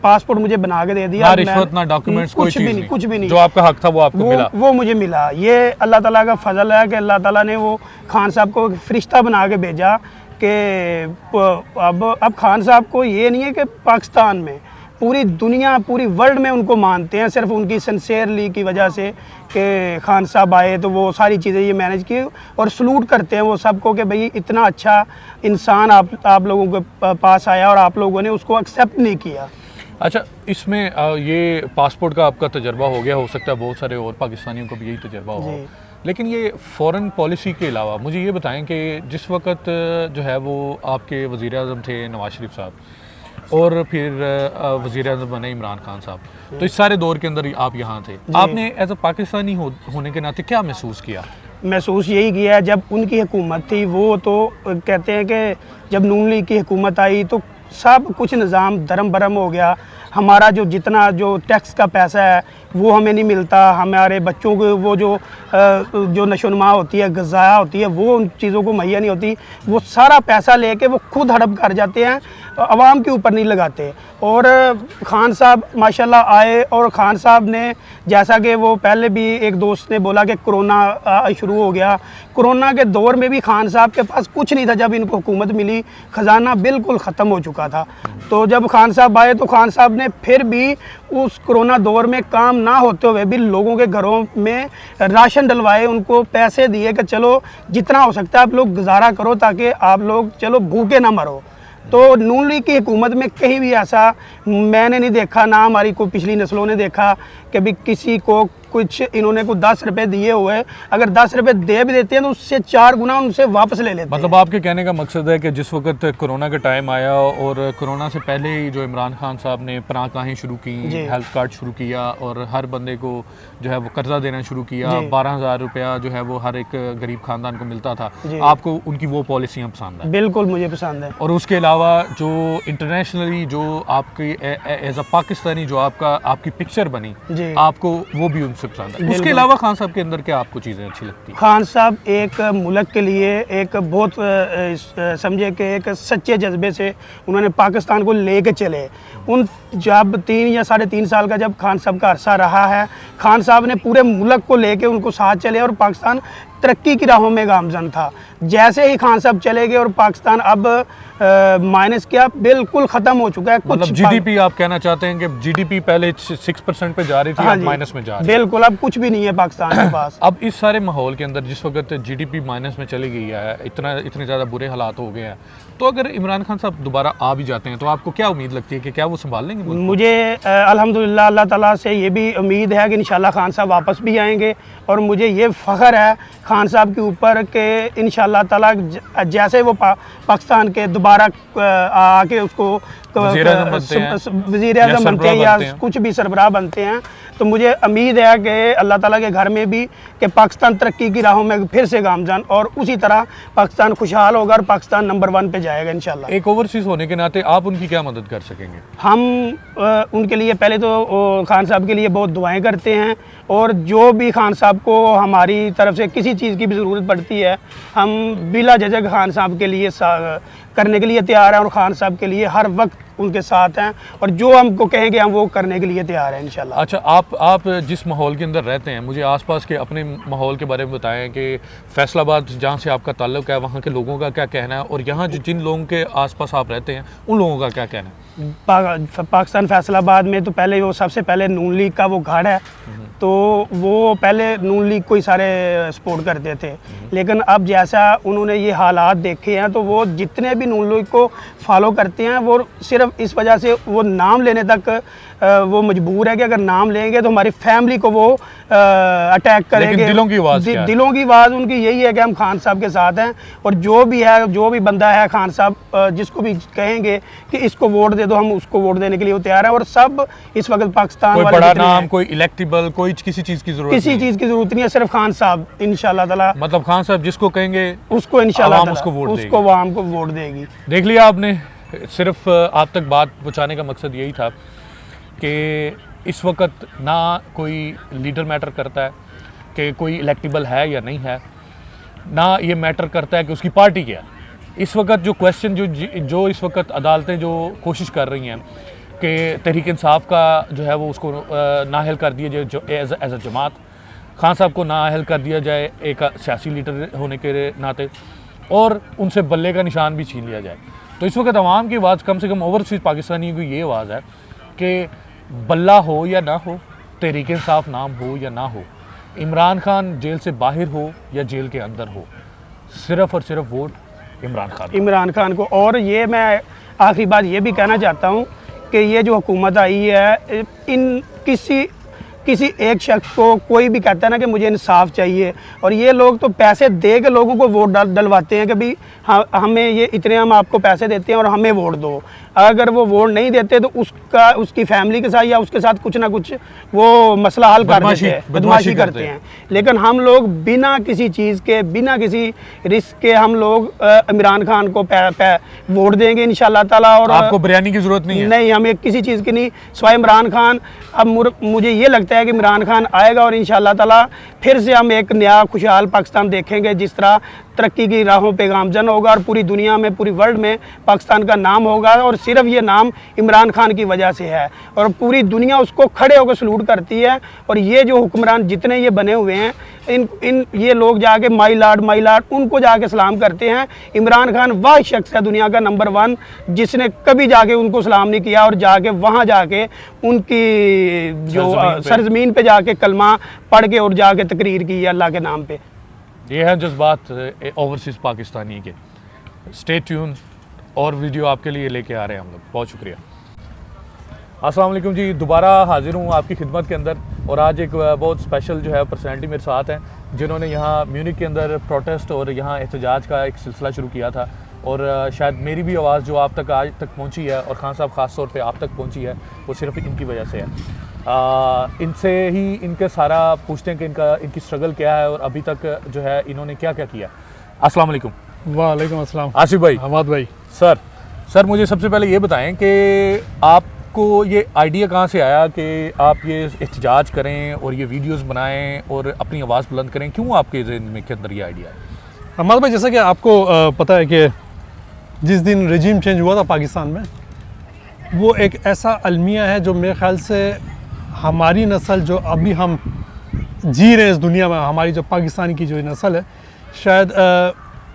पासपोर्ट मुझे बना के दे दिया। ना रिश्वत ना डॉक्यूमेंट्स, कोई चीज़ नहीं, कुछ भी नहीं। जो आपका हक था वो आपको मिला, वो मुझे मिला। ये अल्लाह ताला का फजल है कि अल्लाह ताला ने वो खान साहब को फरिश्ता बना के भेजा कि अब खान साहब को ये नहीं है कि पाकिस्तान में, पूरी दुनिया पूरी वर्ल्ड में उनको मानते हैं सिर्फ उनकी सिंसेयरली की वजह से कि खान साहब आए तो वो सारी चीज़ें ये मैनेज की, और सलूट करते हैं वो सबको कि भाई इतना अच्छा इंसान आप लोगों के पास आया और आप लोगों ने उसको एक्सेप्ट नहीं किया। अच्छा, इसमें ये पासपोर्ट का आपका तजर्बा हो गया, हो सकता है बहुत सारे और पाकिस्तानियों को भी यही तजर्बा हो, लेकिन ये फ़ॉरेन पॉलिसी के अलावा मुझे ये बताएं कि जिस वक्त जो है वो आपके वज़ीर आज़म थे नवाज शरीफ साहब, और फिर वज़ीर आज़म बने इमरान खान साहब, तो इस सारे दौर के अंदर आप यहाँ थे, आपने एज अ पाकिस्तानी होने के नाते क्या महसूस किया? महसूस यही किया है, जब उनकी हुकूमत थी वो तो कहते हैं कि जब नून लीग की हुकूमत आई तो सब कुछ निज़ाम धर्म भरम हो गया। हमारा जो जितना जो टैक्स का पैसा है वो हमें नहीं मिलता, हमारे बच्चों को वो जो नशोनुमा होती है, ग़िज़ा होती है, वो उन चीज़ों को मुहैया नहीं होती। वो सारा पैसा लेके वो खुद हड़प कर जाते हैं, आवाम के ऊपर नहीं लगाते। और खान साहब माशाल्लाह आए, और खान साहब ने जैसा कि वो पहले भी एक दोस्त ने बोला कि कोरोना शुरू हो गया, कोरोना के दौर में भी खान साहब के पास कुछ नहीं था। जब इनको हुकूमत मिली ख़जाना बिल्कुल ख़त्म हो चुका था। तो जब खान साहब आए तो खान साहब ने फिर भी उस कोरोना दौर में काम ना होते हुए भी लोगों के घरों में राशन डलवाए, उनको पैसे दिए कि चलो जितना हो सकता है आप लोग गुजारा करो ताकि आप लोग चलो भूखे ना मरो। तो नून लीग की हुकूमत में कहीं भी ऐसा मैंने नहीं देखा, ना हमारी कोई पिछली नस्लों ने देखा कि भी किसी को कुछ इन्होंने को 10 रुपए दिए हुए, अगर 10 रुपए दे भी देते हैं तो उससे 4 गुना उनसे वापस ले लेते हैं। मतलब आपके कहने का मकसद है कि जिस वक्त कोरोना का टाइम आया और कोरोना से पहले ही जो इमरान खान साहब ने पनाहगाहें शुरू की, हेल्थ कार्ड शुरू किया, और हर बंदे को जो है वो कर्जा देना शुरू किया, 12,000 रुपया जो है वो हर एक गरीब खानदान को मिलता था, आपको उनकी वो पॉलिसियाँ पसंद है? बिल्कुल मुझे पसंद है। और उसके अलावा जो इंटरनेशनली जो आपकी एज अ पाकिस्तानी जो आपकी पिक्चर बनी, आपको वो भी उनसे पसंद है? उसके अलावा खान साहब के अंदर क्या आपको चीज़ें अच्छी लगती हैं? खान साहब एक मुल्क के लिए एक बहुत समझे कि एक सच्चे जज्बे से उन्होंने पाकिस्तान को लेके चले। उन जब 3 या 3.5 साल का जब खान साहब का अरसा रहा है, खान साहब ने पूरे मुल्क को लेके उनको साथ चले और पाकिस्तान तरक्की की राहों में गामजन था। जैसे ही खान साहब चले गए और पाकिस्तान अब माइनस क्या बिल्कुल ख़त्म हो चुका है। मतलब जीडीपी आप कहना चाहते हैं कि जीडीपी पहले 6% पे जा रही थी, अब माइनस में जा रही है? बिल्कुल, अब कुछ भी नहीं है पाकिस्तान के पास। अब इस सारे माहौल के अंदर जिस वक्त जीडीपी माइनस में चली गई है, इतने ज़्यादा बुरे हालात हो गए हैं, तो अगर इमरान खान साहब दोबारा आ भी जाते हैं तो आपको क्या उम्मीद लगती है कि क्या वो संभाल लेंगे? मुझे अल्हम्दुलिल्लाह अल्लाह ताला से ये भी उम्मीद है कि इंशाल्लाह खान साहब वापस भी आएंगे, और मुझे ये फ़ख्र है खान साहब के ऊपर कि इंशाल्लाह ताला जैसे वो पाकिस्तान के दोबारा आके उसको वज़ीर आज़म बनते हैं या कुछ भी सरबराह बनते हैं, तो मुझे उम्मीद है कि अल्लाह ताला के घर में भी कि पाकिस्तान तरक्की की राहों में फिर से गामजान, और उसी तरह पाकिस्तान खुशहाल होगा और पाकिस्तान नंबर 1 पे जाएगा इंशाल्लाह। एक ओवरसीज़ होने के नाते आप उनकी क्या मदद कर सकेंगे? हम उनके लिए पहले तो खान साहब के लिए बहुत दुआएं करते हैं, और जो भी खान साहब को हमारी तरफ से किसी चीज़ की भी ज़रूरत पड़ती है हम बिला झिझक खान साहब के लिए करने के लिए तैयार हैं, और खान साहब के लिए हर वक्त उनके साथ हैं, और जो हमको कहेंगे हम वो करने के लिए तैयार हैं इंशाल्लाह। अच्छा, आप जिस माहौल के अंदर रहते हैं, मुझे आसपास के अपने माहौल के बारे में बताएं कि फैसलाबाद जहाँ से आपका ताल्लुक है वहाँ के लोगों का क्या कहना है, और यहाँ जिन लोगों के आसपास आप रहते हैं उन लोगों का क्या कहना है? पाकिस्तान फैसलाबाद में तो पहले वो सबसे पहले नून लीग का वो गढ़ है, तो वो पहले नून लीग को ही सारे सपोर्ट करते थे, लेकिन अब जैसा उन्होंने ये हालात देखे हैं तो वो जितने भी नून लीग को फॉलो करते हैं वो सिर्फ इस वजह से वो नाम लेने तक वो मजबूर है कि अगर नाम लेंगे तो हमारी फैमिली को वो अटैक करेंगे। लेकिन दिलों की आवाज़ उनकी यही है कि हम खान साहब के साथ हैं, और जो भी बंदा है खान साहब जिसको भी कहेंगे कि इसको वोट दे दो, हम उसको वोट देने के लिए तैयार हैं। और सब इस वक्त पाकिस्तान कोई बड़ा नाम, कोई इलेक्टेबल, कोई किसी चीज़ की ज़रूरत नहीं है, सिर्फ खान साहब इंशाल्लाह ताला, मतलब खान साहब जिसको कहेंगे उसको इंशाल्लाह उसको आवाम को वोट देगी। देख लिया आपने, सिर्फ आप तक बात पहुँचाने का मकसद यही था कि इस वक्त ना कोई लीडर मैटर करता है कि कोई इलेक्टेबल है या नहीं है, ना ये मैटर करता है कि उसकी पार्टी क्या है। इस वक्त जो क्वेश्चन जो इस वक्त अदालतें जो कोशिश कर रही हैं कि तहरीक इंसाफ का जो है वो उसको नाअहल कर दिया जाए, जो एज अ जमात खान साहब को नाअहल कर दिया जाए एक सियासी लीडर होने के नाते, और उनसे बल्ले का निशान भी छीन लिया जाए। तो इस वक्त अवाम की आवाज़, कम से कम ओवरसीज़ पाकिस्तानियों की ये आवाज़ है कि बल्ला हो या ना हो, तहरीक इंसाफ नाम हो या ना हो, इमरान खान जेल से बाहर हो या जेल के अंदर हो, सिर्फ़ और सिर्फ वोट इमरान खान को। और ये मैं आखिरी बात ये भी कहना चाहता हूँ कि ये जो हुकूमत आई है, इन किसी एक शख्स को कोई भी कहता है ना कि मुझे इंसाफ चाहिए, और ये लोग तो पैसे दे के लोगों को वोट डलवाते हैं कि भाई हमें ये इतने हम आपको पैसे देते हैं और हमें वोट दो। अगर वो वोट नहीं देते तो उसकी फैमिली के साथ या उसके साथ कुछ ना कुछ वो मसला हल कर देते हैं, बदमाशी करते हैं। लेकिन हम लोग बिना किसी चीज़ के, बिना किसी रिस्क के हम लोग इमरान खान को वोट देंगे इंशाल्लाह ताला। और आपको बिरयानी की ज़रूरत नहीं है? नहीं, हमें किसी चीज़ की नहीं, सिवाय इमरान खान। अब मुझे ये लगता है कि इमरान खान आएगा और इंशाल्लाह ताला फिर से हम एक नया खुशहाल पाकिस्तान देखेंगे, जिस तरह तरक्की की राहों पे गामजन होगा और पूरी दुनिया में, पूरी वर्ल्ड में पाकिस्तान का नाम होगा। और सिर्फ ये नाम इमरान खान की वजह से है, और पूरी दुनिया उसको खड़े होकर सलूट करती है। और ये जो हुक्मरान जितने ये बने हुए हैं, ये लोग जाके माई लॉर्ड उनको जाके सलाम करते हैं। इमरान खान वह शख्स है दुनिया का नंबर 1 जिसने कभी जाके उनको सलाम नहीं किया, और जाके वहाँ जाके उनकी जो सरजमीन पे जाके कलमा पढ़ के और जाके तकरीर की अल्लाह के नाम पे। ये है जज्बात ओवरसीज़ पाकिस्तानी के। स्टे ट्यून, और वीडियो आपके लिए लेके आ रहे हैं हम लोग। बहुत शुक्रिया। अस्सलाम वालेकुम जी, दोबारा हाजिर हूँ आपकी खिदमत के अंदर। और आज एक बहुत स्पेशल जो है पर्सनैलिटी मेरे साथ हैं, जिन्होंने यहाँ म्यूनिक के अंदर प्रोटेस्ट और यहाँ एहतजाज का एक सिलसिला शुरू किया था। और शायद मेरी भी आवाज़ जो आप तक आज तक पहुँची है, और खान साहब ख़ास तौर पे आप तक पहुँची है, वो सिर्फ इनकी वजह से है। इनसे ही इनके सारा पूछते हैं कि इनकी स्ट्रगल क्या है और अभी तक जो है इन्होंने क्या क्या किया। अस्सलाम वालेकुम। वालेकुम अस्सलाम। आसिफ भाई, हमाद भाई। सर मुझे सबसे पहले ये बताएं कि आपको ये आइडिया कहाँ से आया कि आप ये एहतजाज करें और ये वीडियोस बनाएं और अपनी आवाज़ बुलंद करें? क्यों आपके ज़हन में के अंदर ये आइडिया है? हमाद भाई, जैसा कि आपको पता है कि जिस दिन रजीम चेंज हुआ था पाकिस्तान में, वो एक ऐसा अलमिया है जो मेरे ख्याल से हमारी नस्ल जो अभी हम जी रहे हैं इस दुनिया में, हमारी जो पाकिस्तान की जो नस्ल है, शायद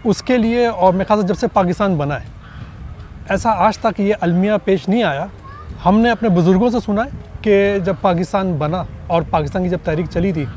उसके लिए, और मेरे ख्याल से जब से पाकिस्तान बना है ऐसा आज तक ये अलमिया पेश नहीं आया। हमने अपने बुज़ुर्गों से सुना है कि जब पाकिस्तान बना और पाकिस्तान की जब तहरीक चली थी